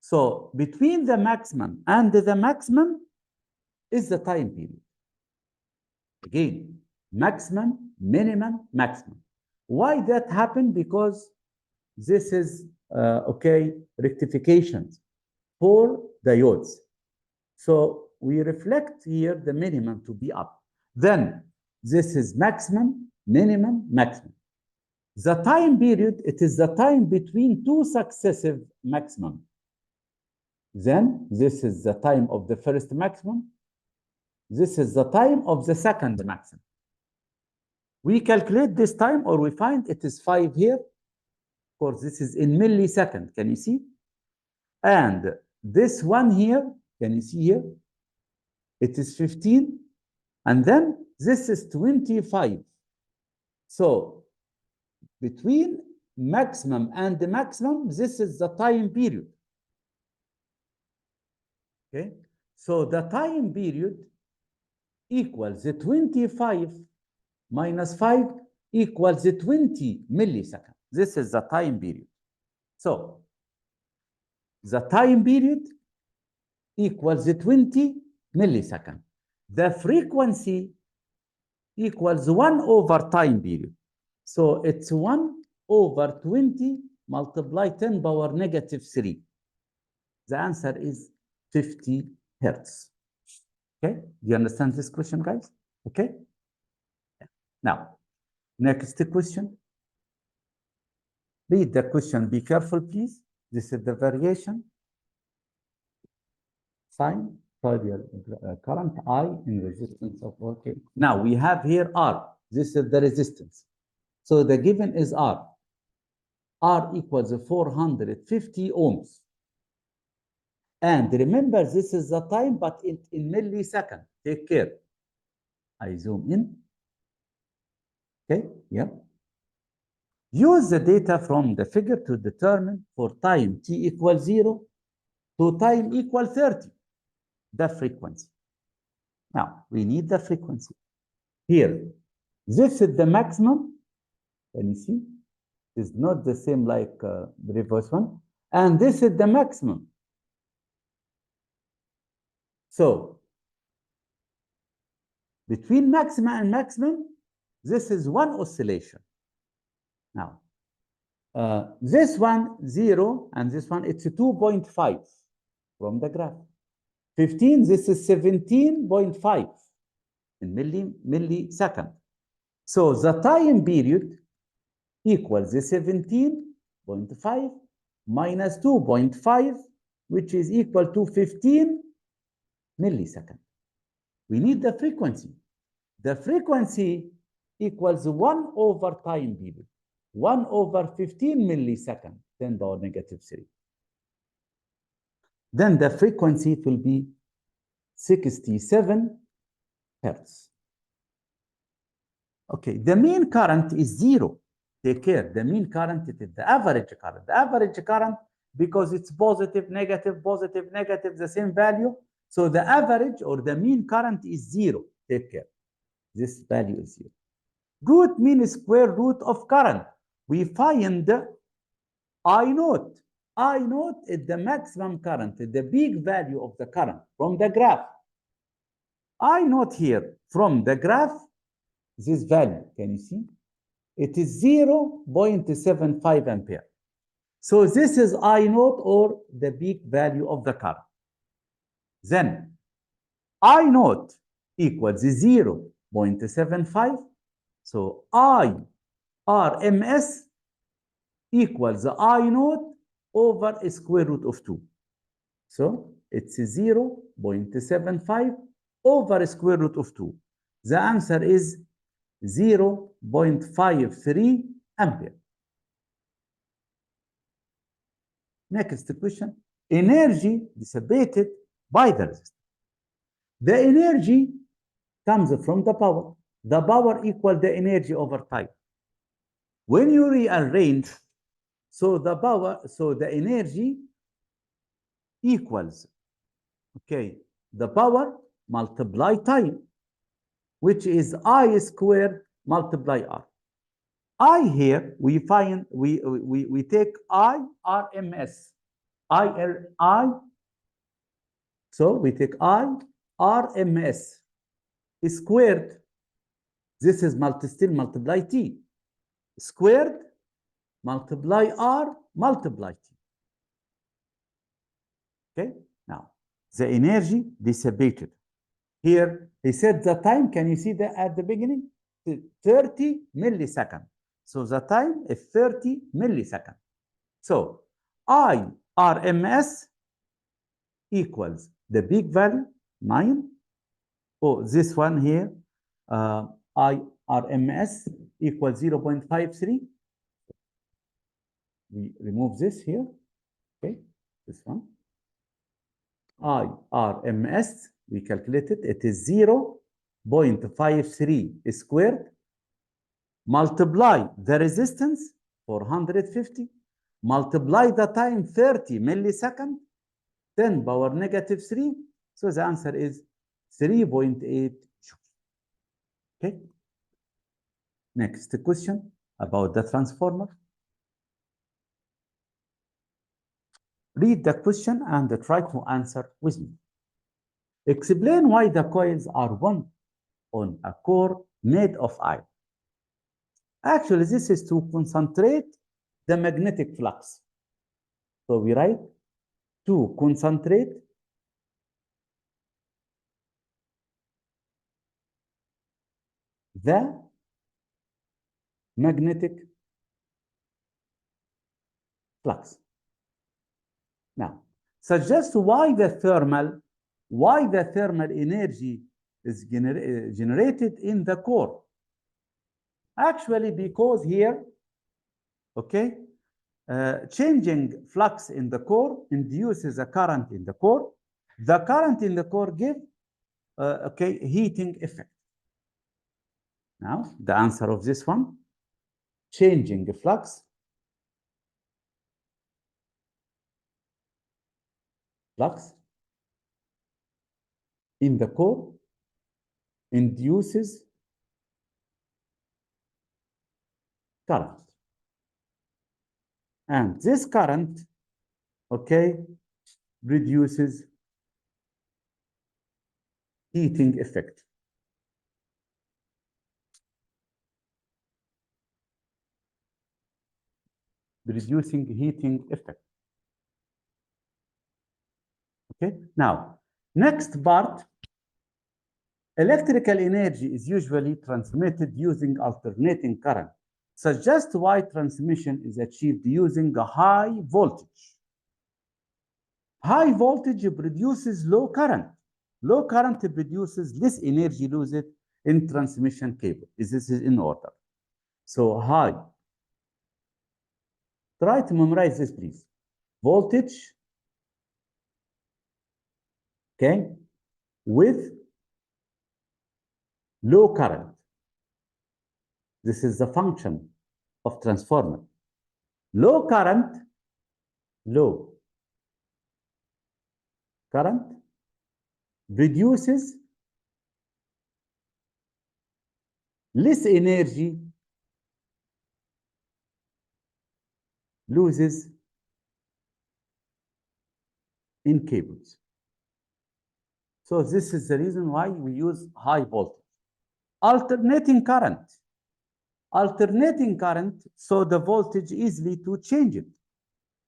So between the maximum and the maximum is the time period. Again, maximum, minimum, maximum. Why that happened? Because this is, rectifications for diodes. So we reflect here the minimum to be up. Then this is maximum, minimum, maximum. The time period, it is the time between two successive maximum. Then this is the time of the first maximum. This is the time of the second maximum. We calculate this time, or we find it is 5 here. Of course, this is in millisecond. Can you see? And this one here, can you see here? It is 15. And then this is 25. So between maximum and the maximum, this is the time period. Okay? So the time period equals the 25 minus 5 equals the 20 milliseconds. This is the time period. So the time period equals the 20 milliseconds. The frequency equals 1 over time period. So it's 1 over 20 multiplied 10 power negative 3. The answer is 50 hertz. Okay, do you understand this question, guys? Okay. Now, next question. Read the question. Be careful, please. This is the variation. Sine radial current I in resistance of, okay. Now we have here R. This is the resistance. So the given is R. R equals 450 ohms. And remember, this is the time, but in millisecond. Take care. I zoom in. Okay, yeah. Use the data from the figure to determine for time t equals 0 to time equal 30, the frequency. Now, we need the frequency. Here, this is the maximum. Can you see? It's not the same like the previous one. And this is the maximum. So, between maximum and maximum, this is one oscillation. Now, this one, 0, and this one, it's 2.5 from the graph. 15, this is 17.5 in millisecond. So the time period equals the 17.5 minus 2.5, which is equal to 15 milliseconds. We need the frequency. The frequency equals 1 over time period. 1 over 15 milliseconds, 10 power negative 3. Then the frequency will be 67 hertz. Okay, the mean current is 0. Take care, the mean current is the average current. The average current, because it's positive, negative, the same value. So the average or the mean current is 0. Take care. This value is 0. Root mean square root of current. We find I naught. I naught is the maximum current, the big value of the current from the graph. I naught here from the graph, this value, can you see? It is 0.75 ampere. So this is I naught, or the big value of the current. Then I naught equals 0.75. So I RMS equals I naught over a square root of 2. So it's 0.75 over square root of 2. The answer is 0.53 ampere. Next question. Energy dissipated by the resistor. The energy comes from the power. The power equals the energy over time. When you rearrange, so the energy equals, okay, the power multiply time, which is I squared multiply R. I here, we take I RMS. So we take I RMS squared. This is still multiply T. Squared multiply R multiply T. Okay, now the energy dissipated. Here he said the time, can you see that at the beginning? 30 milliseconds. So the time is 30 milliseconds. So I RMS equals the big value 9. Oh, this one here, I RMS equals 0.53. We remove this here. Okay, this one. I RMS, we calculated, it is 0.53 squared, multiply the resistance 450, multiply the time 30 milliseconds, 10 power negative 3. So the answer is 3.8 joules. Okay. Next question about the transformer. Read the question and try to answer with me. Explain why the coils are wound on a core made of iron. Actually, this is to concentrate the magnetic flux. So we write to concentrate the magnetic flux. Now, suggest why the thermal energy is generated in the core. Actually, because here, okay, changing flux in the core induces a current in the core. The current in the core gives, okay, heating effect. Now, the answer of this one, changing flux in the core induces current. And this current, okay, produces heating effect. Reducing heating effect. Okay, now, next part, electrical energy is usually transmitted using alternating current. Suggest why transmission is achieved using a high voltage. High voltage produces low current. Low current produces less energy lost in transmission cable. This is in order. So high. Try to memorize this, please. Voltage, okay, with low current. This is the function of transformer. Low current produces less energy loses in cables. So this is the reason why we use high voltage. Alternating current, so the voltage easily to change it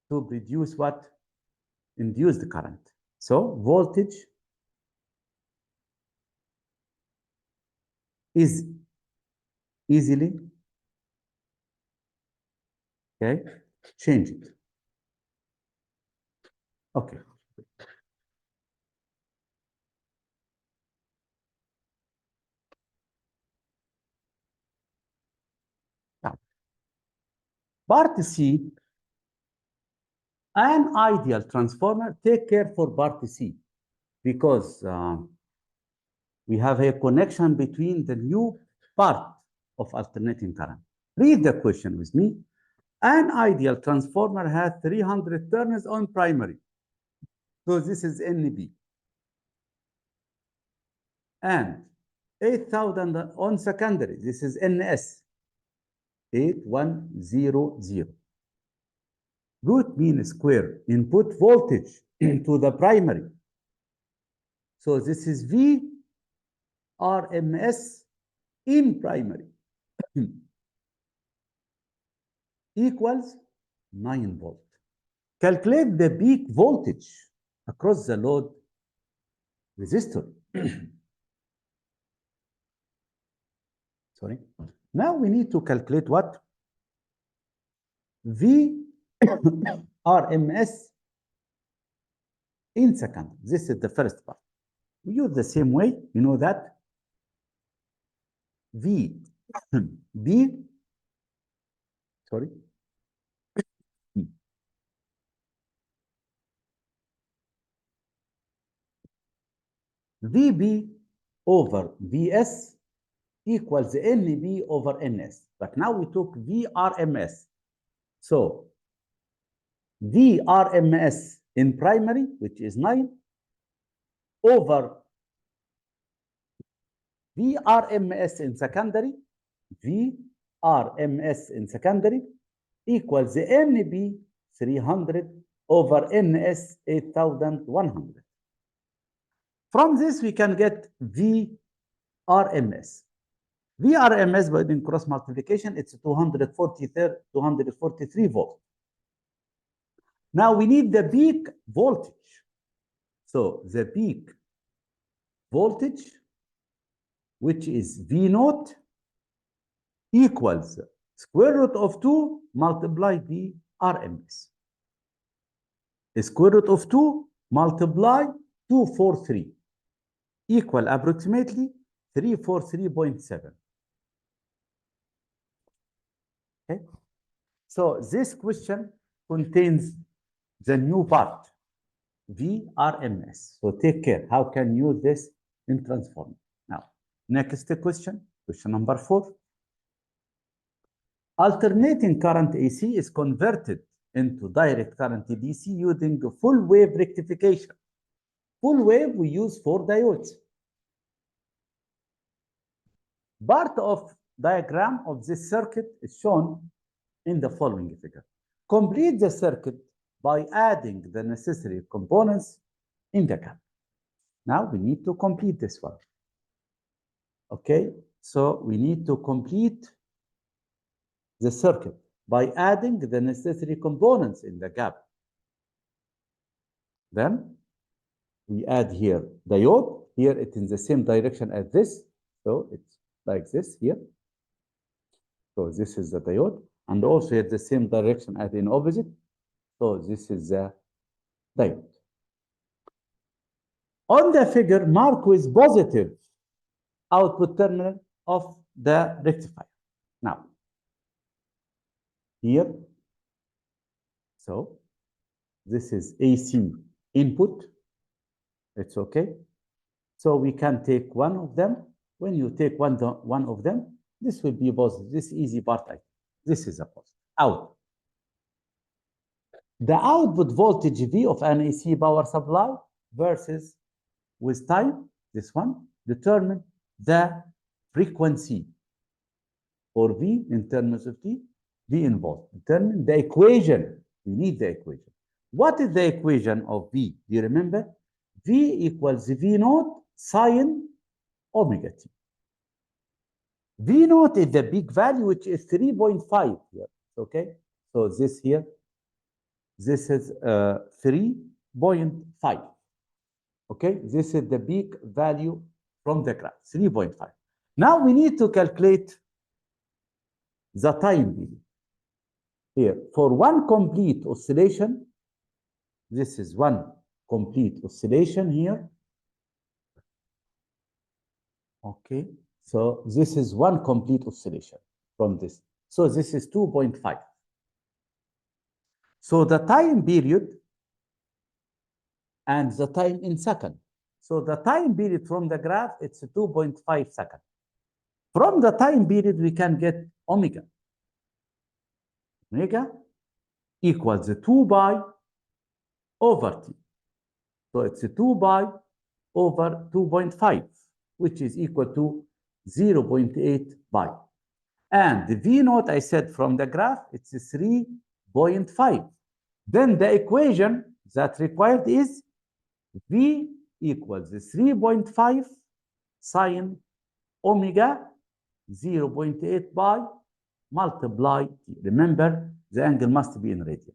to produce what? Induced current. So voltage is easily, okay, changed. Okay. Part C, an ideal transformer. Take care for part C, because we have a connection between the new part of alternating current. Read the question with me. An ideal transformer has 300 turns on primary. So this is NB. And 8,000 on secondary. This is NS. 8100. Root mean square input voltage to the primary. So this is V RMS in primary equals 9 volt. Calculate the peak voltage across the load resistor. Sorry. Now we need to calculate what? V RMS in second. This is the first part. We use the same way, you know that. V B, sorry. VB over VS equals NB over NS. But now we took VRMS. So VRMS in primary, which is 9, over VRMS in secondary, VRMS in secondary equals the NB 300 over NS 8100. From this, we can get VRMS. VRMS by doing cross multiplication, it's 243 volts. Now we need the peak voltage. So the peak voltage, which is V naught, equals square root of 2 multiplied by RMS. Square root of 2 multiply 243 equal approximately 343.7. Okay. So this question contains the new part, VRMS. So take care. How can you use this in transformer? Now, next question, question number 4. Alternating current AC is converted into direct current DC using full wave rectification. Full wave we use 4 diodes. Part of diagram of this circuit is shown in the following figure. Complete the circuit by adding the necessary components in the gap. Now we need to complete this one. Okay, so we need to complete the circuit by adding the necessary components in the gap. Then we add here diode. Here it is in the same direction as this. So it's like this here. So this is the diode. And also at the same direction as in opposite. So this is the diode. On the figure, mark with positive output terminal of the rectifier. Now, here, so this is AC input. It's okay. So we can take one of them. When you take one of them, this will be positive. This easy part, this is a positive. Out. The output voltage V of an AC power supply versus with time, this one, determine the frequency for V in terms of T, V in volt. Determine the equation. We need the equation. What is the equation of V? Do you remember? V equals V naught sine omega T. V naught is the big value, which is 3.5 here. Okay? So this here, this is 3.5. Okay? This is the big value from the graph, 3.5. Now we need to calculate the time period. Here, for one complete oscillation, this is one complete oscillation here. Okay, so this is one complete oscillation from this. So this is 2.5. So the time period and the time in second. So the time period from the graph, it's 2.5 seconds. From the time period, we can get omega. Omega equals 2 pi over t. So it's 2 pi over 2.5, which is equal to 0.8 pi. And the V naught, I said from the graph, it's 3.5. Then the equation that required is V equals 3.5 sine omega 0.8 pi multiply t. Remember, the angle must be in radian.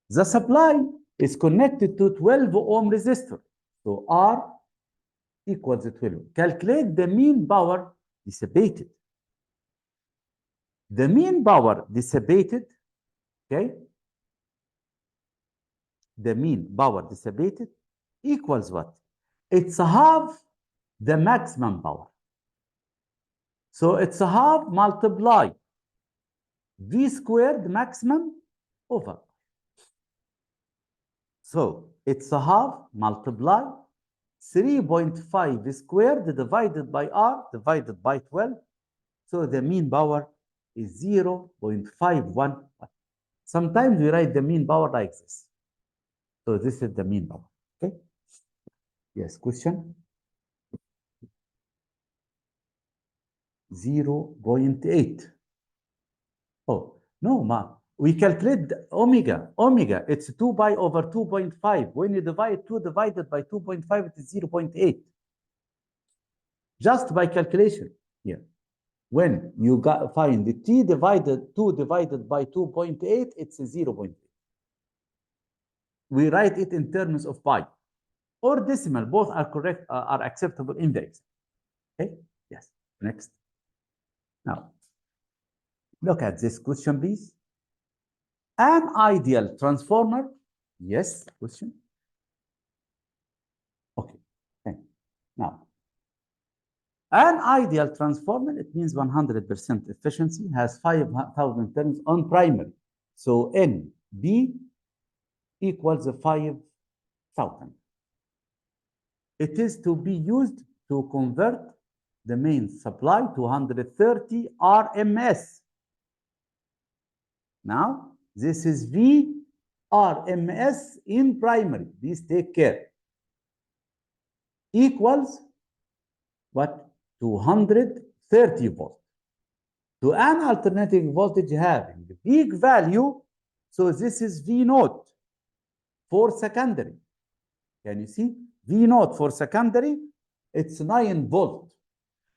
The supply is connected to 12 ohm resistor. So R equals 12. Calculate the mean power dissipated. The mean power dissipated, okay? The mean power dissipated equals what? It's half the maximum power. So it's half multiply V squared maximum over. So it's half multiply 3.5 squared divided by R divided by 12. So the mean power is 0.51. Sometimes we write the mean power like this. So this is the mean power. Okay. Yes, question. 0.8. Oh, no, ma. We calculate omega. Omega, it's 2 pi over 2.5. When you divide 2 divided by 2.5, it is 0.8. Just by calculation here. When you find the t divided 2 divided by 2.8, it's 0.8. We write it in terms of pi or decimal. Both are correct, are acceptable in the exam. Okay. Yes. Next. Now, look at this question, please. An ideal transformer. Yes. Question. Okay. Thank you. Now, an ideal transformer, it means 100% efficiency, has 5,000 turns on primary. So NB equals 5,000. It is to be used to convert the main supply to 130 RMS. Now, this is V RMS in primary. Please take care. Equals what? 230 volts. To an alternating voltage having peak value, so this is V naught for secondary. Can you see? V naught for secondary, it's 9 volt.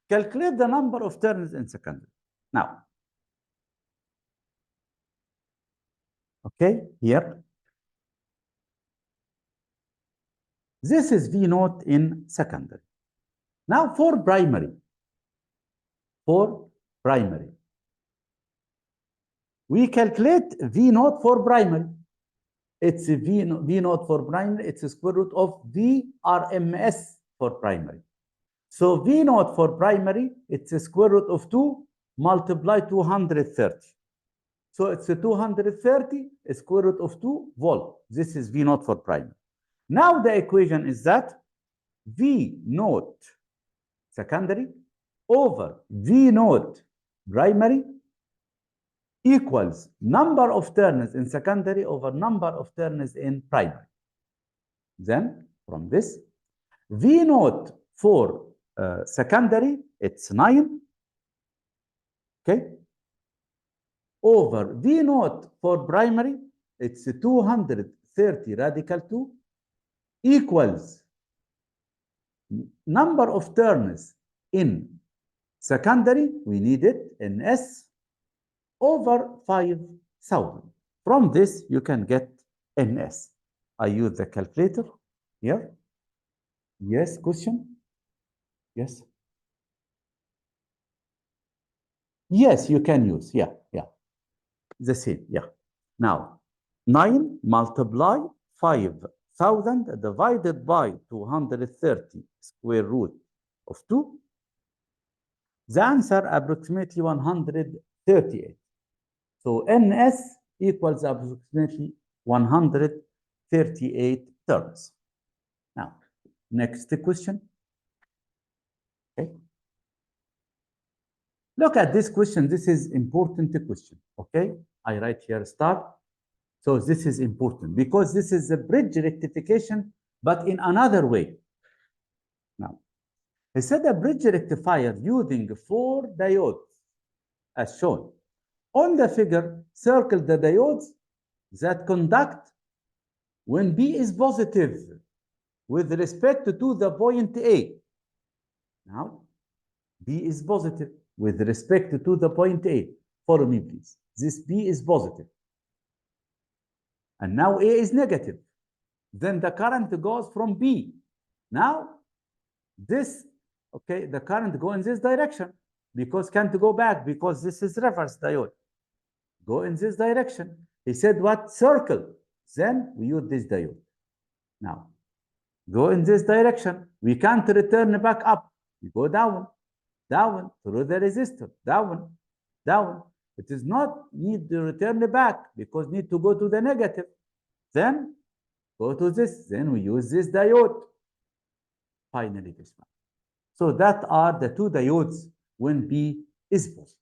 Calculate the number of turns in secondary. Now, okay, here. This is V naught in secondary. Now for primary, we calculate V naught for primary. It's V naught for primary, it's a square root of V RMS for primary. So V naught for primary, it's a square root of 2 multiply 230. So it's a 230, a square root of 2 volt. This is V naught for primary. Now the equation is that V naught secondary over V naught primary equals number of turns in secondary over number of turns in primary. Then from this, V naught for secondary, it's 9. Okay. Over V naught for primary, it's 230 radical 2 equals number of turns in secondary, we need it in S over 5,000. From this, you can get NS. I use the calculator here. Yes, question? Yes. Yes, you can use. Yeah. The same. Yeah. Now, 9 multiply 5,000 divided by 230 square root of 2. The answer approximately 138. So NS equals approximately 138 turns. Now, next question. Okay. Look at this question. This is important question. Okay. I write here start. So this is important because this is a bridge rectification, but in another way. Now, he said a bridge rectifier using 4 diodes as shown. On the figure, circle the diodes that conduct when B is positive with respect to the point A. Now, B is positive with respect to the point A. Follow me, please. This B is positive. And now A is negative. Then the current goes from B. Now, this, okay, the current goes in this direction because can't go back because this is reverse diode. Go in this direction. He said what? Circle. Then we use this diode. Now, go in this direction. We can't return back up. We go down, down through the resistor, down, down. It is not need to return back because need to go to the negative. Then go to this. Then we use this diode. Finally, this one. So that are the 2 diodes when B is positive.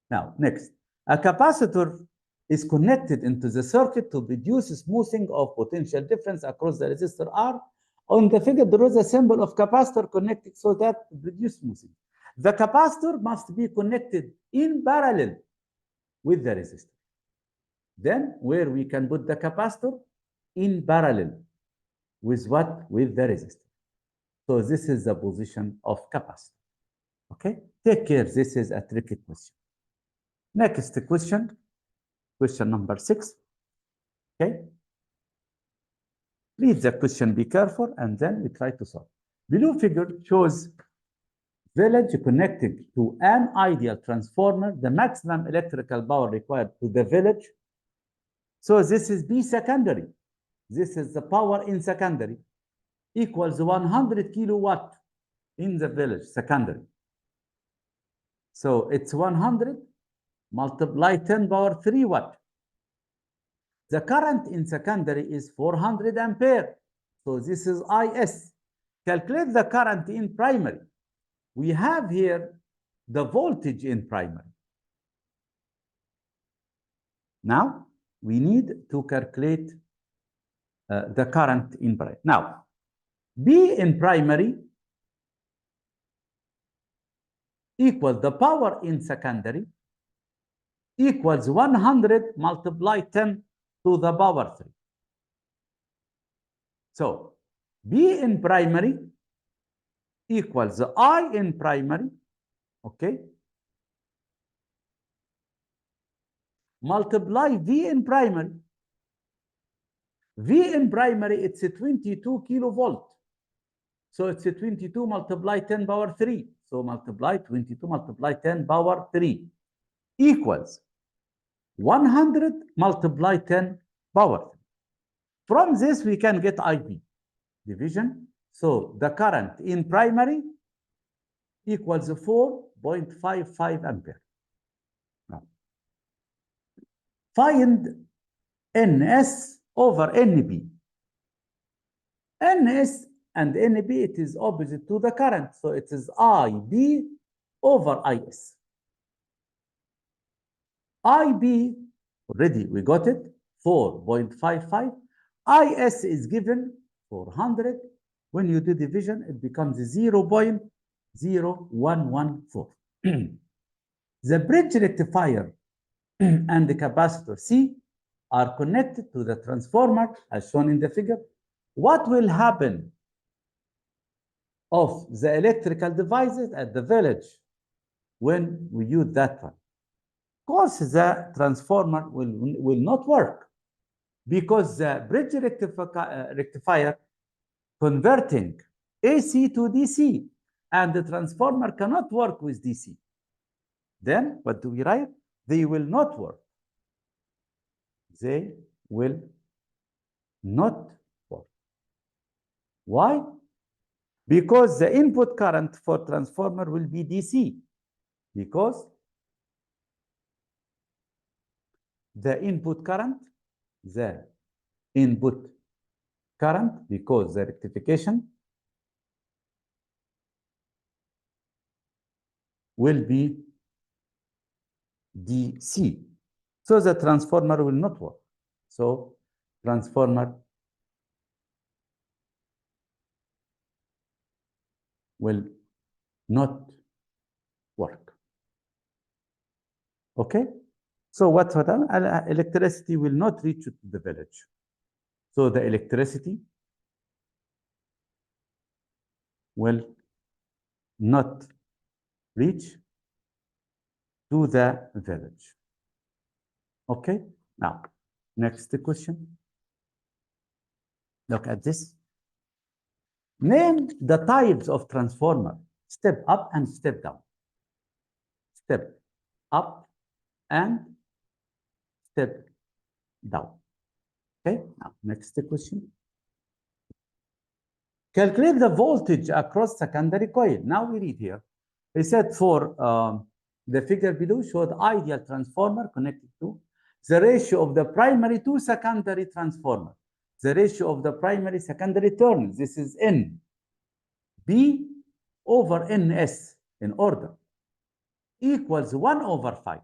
Now, next, a capacitor is connected into the circuit to produce smoothing of potential difference across the resistor R. On the figure, there is a symbol of capacitor connected so that produce smoothing. The capacitor must be connected in parallel with the resistor. Then, where we can put the capacitor? In parallel with what? With the resistor. So this is the position of capacitor. Okay? Take care, this is a tricky question. Next question, question number 6. Okay? Read the question, be careful, and then we try to solve. Below figure shows village connected to an ideal transformer, the maximum electrical power required to the village. So this is B secondary. This is the power in secondary equals 100 kilowatt in the village secondary. So it's 100 multiply 10 power 3 watt. The current in secondary is 400 ampere. So this is IS. Calculate the current in primary. We have here the voltage in primary. Now, we need to calculate the current in primary. Now, B in primary equals the power in secondary equals 100 multiply 10 to the power 3. So, B in primary equals I in primary, okay, multiply V in primary. V in primary, it's a 22 kilovolt. So it's a 22 multiply 10 power 3. So multiply 22 multiply 10 power 3 equals 100 multiply 10 power 3. From this, we can get IB division. So the current in primary equals 4.55 ampere. Now, find NS over NB. NS and NB, it is opposite to the current. So it is IB over IS. IB, already we got it, 4.55. IS is given 400. When you do division, it becomes 0.0114. The bridge rectifier and the capacitor C are connected to the transformer as shown in the figure. What will happen of the electrical devices at the village when we use that one? Of course, the transformer will not work because the bridge rectifier converting AC to DC, and the transformer cannot work with DC. Then what do we write? They will not work. They will not work. Why? Because the input current for transformer will be DC. Because the input current, the input current, because the rectification will be DC. So the transformer will not work. So transformer will not work. Okay? So what happened? Electricity will not reach to the village. So the electricity will not reach to the village. Okay? Now, next question. Look at this. Name the types of transformer. Step up and step down. Step up and step down. Okay, now next question. Calculate the voltage across secondary coil. Now we read here. He said for the figure below showed ideal transformer connected to the ratio of the primary to secondary transformer. The ratio of the primary secondary turns. This is N. B over NS in order equals 1 over 5.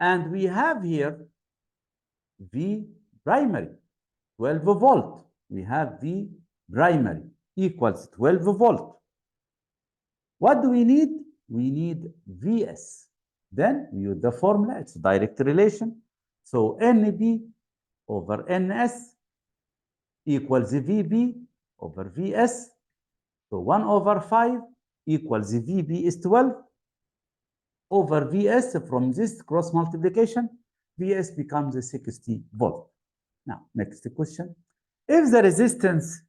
And we have here V primary, 12 volt. We have V primary equals 12 volt. What do we need? We need Vs. Then we use the formula, it's a direct relation. So NB over NS equals VB over Vs. So 1 over 5 equals VB is 12 over Vs. From this cross multiplication, Vs becomes a 60 volt. Now, next question. If the resistance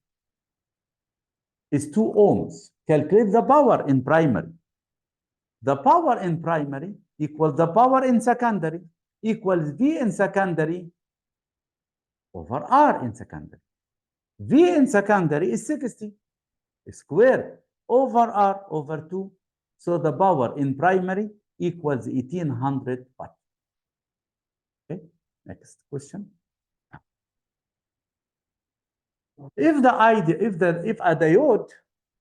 is 2 ohms, calculate the power in primary. The power in primary equals the power in secondary equals V in secondary over R in secondary. V in secondary is 60 squared over R over 2. So the power in primary equals 1800 watt. Okay, next question. If a diode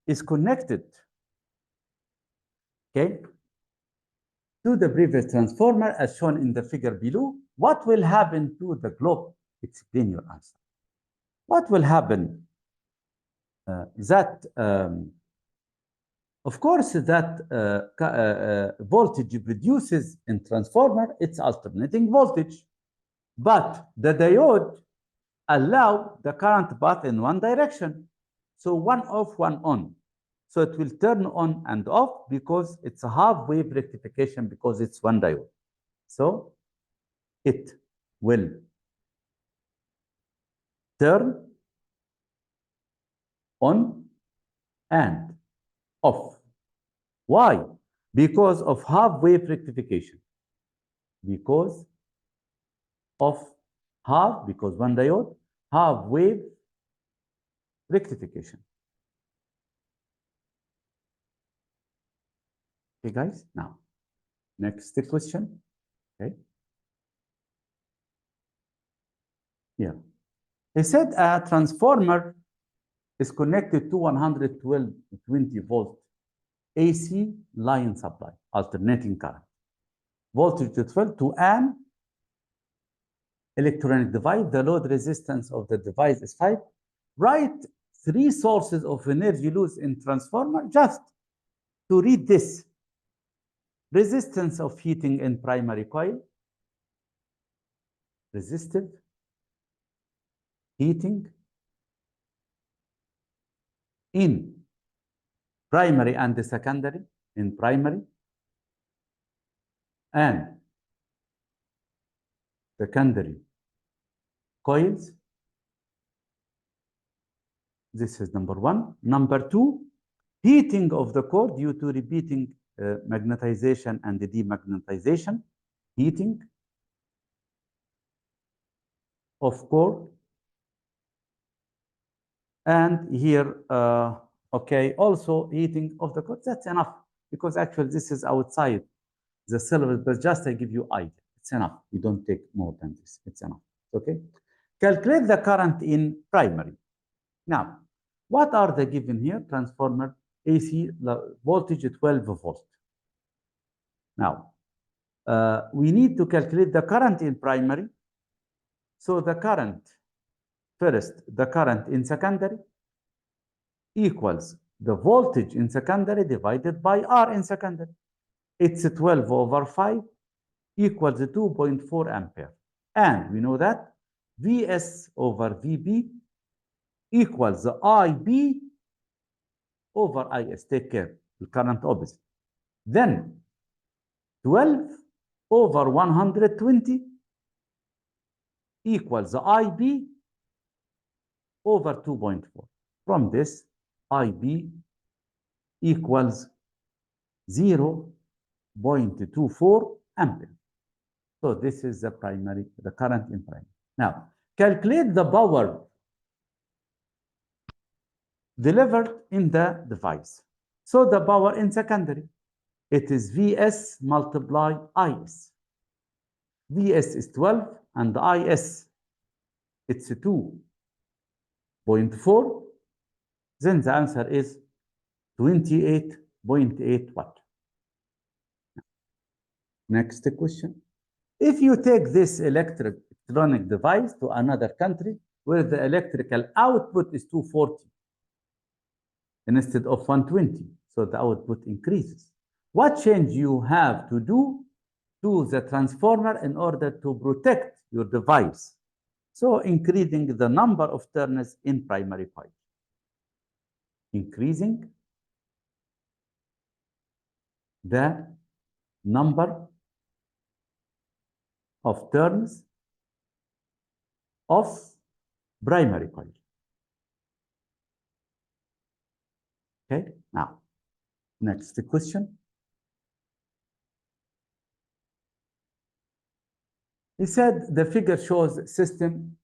is connected, okay, to the previous transformer as shown in the figure below, what will happen to the globe? Explain your answer. What will happen? Of course, that voltage produces in transformer, it's alternating voltage, but the diode allow the current path in one direction. So one off, one on. So it will turn on and off because it's a half wave rectification because it's one diode. So it will turn on and off. Why? Because of half wave rectification. Because of half, because one diode, half wave rectification. Okay, guys, now, next question. Okay. Yeah. He said a transformer is connected to 120 volt AC line supply, alternating current. Voltage to 12 to an electronic device. The load resistance of the device is 5. Write 3 sources of energy loss in transformer just to read this. Resistance of heating in primary coil, resistive heating in primary and the secondary, in primary and secondary coils. This is number 1. Number 2, heating of the core due to repeating magnetization and the demagnetization, heating of core. And here, okay, also heating of the core. That's enough because actually this is outside the syllabus, but just I give you idea. It's enough. You don't take more than this. It's enough. Okay. Calculate the current in primary. Now, what are the given here? Transformer AC voltage 12 volt. Now, we need to calculate the current in primary. So the current, first, the current in secondary equals the voltage in secondary divided by R in secondary. It's 12 over 5 equals 2.4 ampere. And we know that Vs over Vb equals Ib over Is. Take care, the current opposite. Then 12 over 120 equals Ib over 2.4. From this, Ib equals 0.24 ampere. So this is the primary, the current in primary. Now, calculate the power delivered in the device. So the power in secondary, it is Vs multiply Is. Vs is 12 and Is, it's 2.4. Then the answer is 28.8 watt. Next question. If you take this electronic device to another country where the electrical output is 240 instead of 120, so the output increases. What change you have to do to the transformer in order to protect your device? So increasing the number of turns in primary coil. Increasing the number of turns of primary coil. Okay, now, next question. He said the figure shows system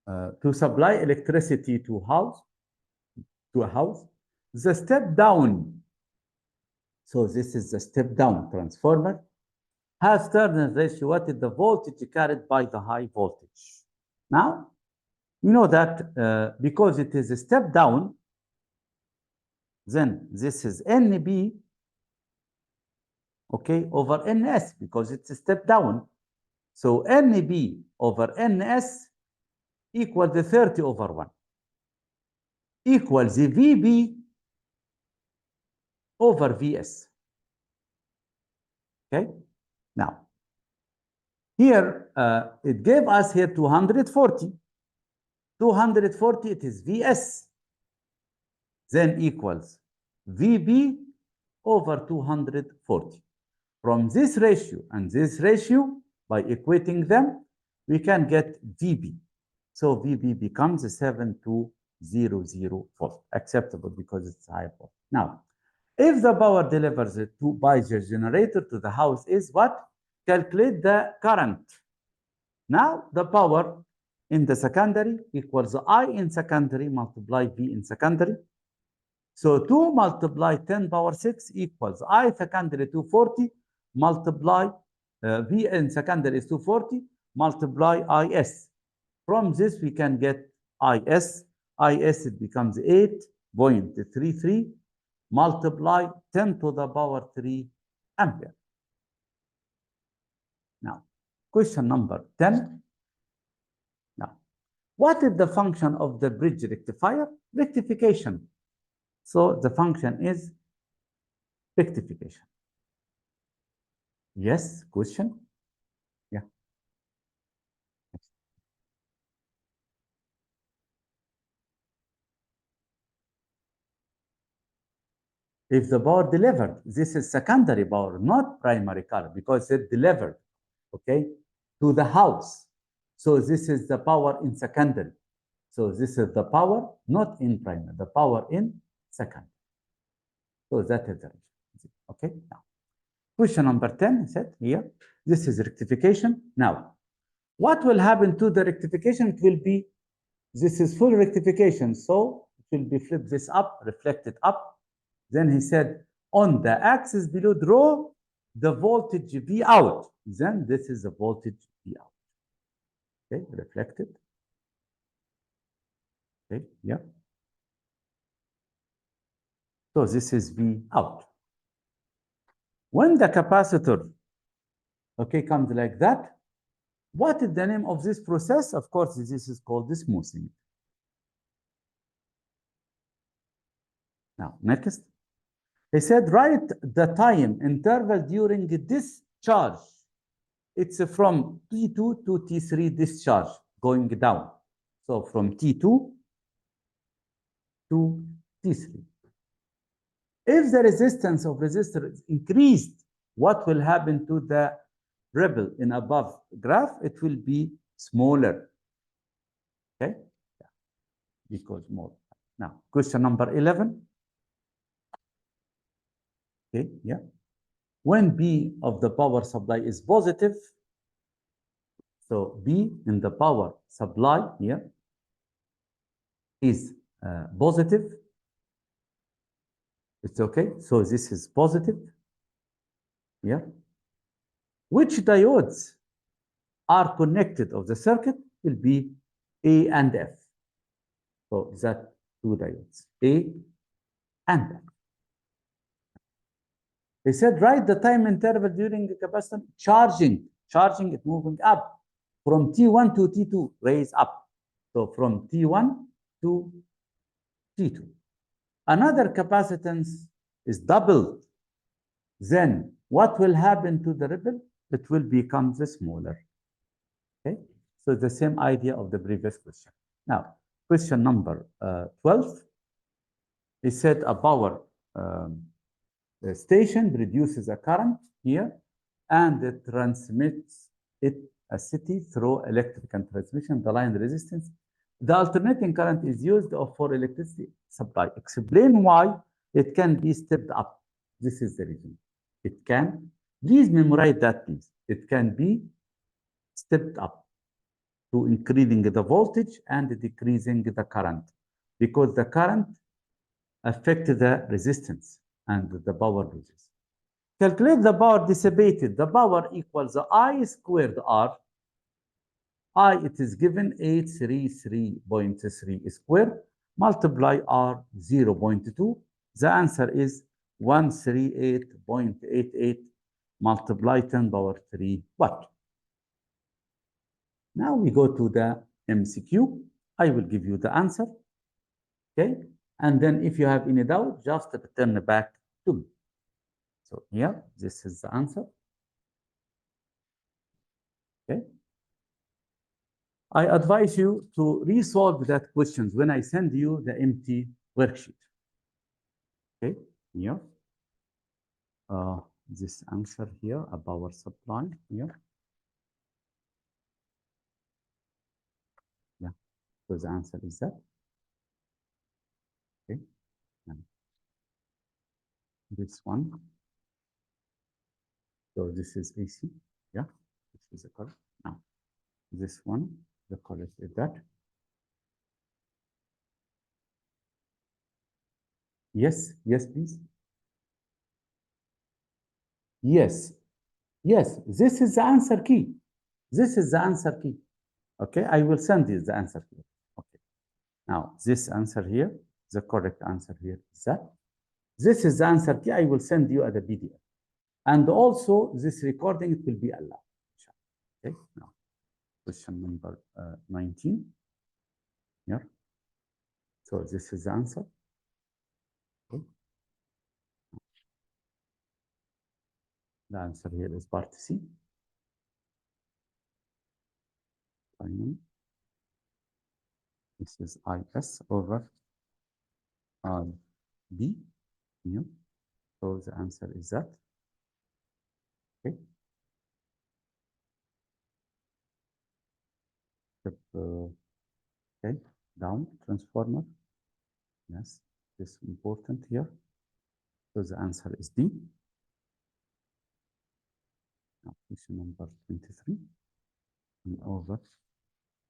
to supply electricity to a house. The step down, so this is the step down transformer, has turn ratio. What is the voltage carried by the high voltage? Now, you know that because it is a step down, then this is NB, okay, over NS, because it's a step down. So NB over NS equals the 30 over 1 equals the VB over Vs. Okay, now here it gave us here 240. 240, it is Vs, then equals VB over 240. From this ratio and this ratio, by equating them, we can get VB. So VB becomes 7200 volt, acceptable because it's high volt. Now, if the power delivered by the generator to the house is what? Calculate the current. Now, the power in the secondary equals I in secondary multiply V in secondary. So 2 multiply 10 power 6 equals I secondary 240 multiply V in secondary is 240 multiply IS. From this we can get IS. IS it becomes 8.33 multiply 10 to the power 3 ampere. Now, question number 10. Now, what is the function of the bridge rectifier? Rectification. So the function is rectification. Yes, question? Yeah. If the power delivered, this is secondary power, not primary current, because it delivered, okay, to the house. So this is the power in secondary. So this is the power not in primary, the power in secondary. So that is the reason. Okay, now. Question number 10, he said here, this is rectification. Now, what will happen to the rectification? It will be, this is full rectification. So it will be flipped this up, reflected up. Then he said, on the axis below, draw the voltage V out, then this is the voltage V out. Okay, reflected. Okay, yeah. So this is V out. When the capacitor, okay, comes like that, what is the name of this process? Of course, this is called the smoothing. Now, next. He said, write the time interval during this charge. It's from T2 to T3 discharge going down. So from T2 to T3. If the resistance of resistor is increased, what will happen to the ripple in above graph? It will be smaller. Okay? Because more. Now, question number 11. Okay, yeah. When B of the power supply is positive, so B in the power supply here is positive. It's okay. So this is positive. Yeah. Which diodes are connected of the circuit will be A and F. So that two diodes, A and F. They said write the time interval during the capacitor charging. Charging it moving up from T1 to T2, raise up. So from T1 to T2. Another capacitance is doubled. Then what will happen to the ripple? It will become the smaller. Okay, so the same idea of the previous question. Now, question number 12. It said a power station produces a current here, and it transmits it a city through electrical transmission, the line resistance. The alternating current is used for electricity supply. Explain why it can be stepped up. This is the reason. It can, please memorize that, please. It can be stepped up to increasing the voltage and decreasing the current, because the current affects the resistance and the power losses. Calculate the power dissipated. The power equals I squared R. I, it is given 833.3 squared, multiply R 0.2. The answer is 138.88 multiply 10 power 3 watt. Now we go to the MCQ. I will give you the answer. Okay. And then if you have any doubt, just return back to me. So here, this is the answer. Okay. I advise you to resolve that questions when I send you the empty worksheet. Okay. Here. This answer here, a power supply here. Yeah. So the answer is that. Okay. And this one. So this is AC. Yeah. This is the correct. Now, this one, the correct is that. Yes. Yes, please. Yes. Yes. This is the answer key. This is the answer key. Okay. I will send you the answer key. Okay. Now, this answer here, the correct answer here is that. This is the answer key. I will send you as a PDF. And also, this recording, it will be allowed. Okay. Now, question number 19. Here. So this is the answer. Okay. The answer here is part C. Finally, this is IS over RB. Yeah. So the answer is that. Okay. Okay. Down transformer. Yes, this is important here. So the answer is D. Now, question number 23 and over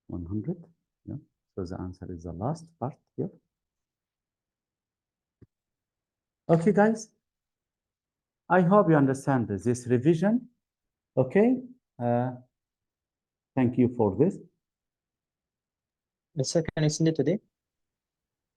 100. Yeah. So the answer is the last part here. Okay, guys. I hope you understand this revision. Okay. Thank you for this. Sir, can I send it today?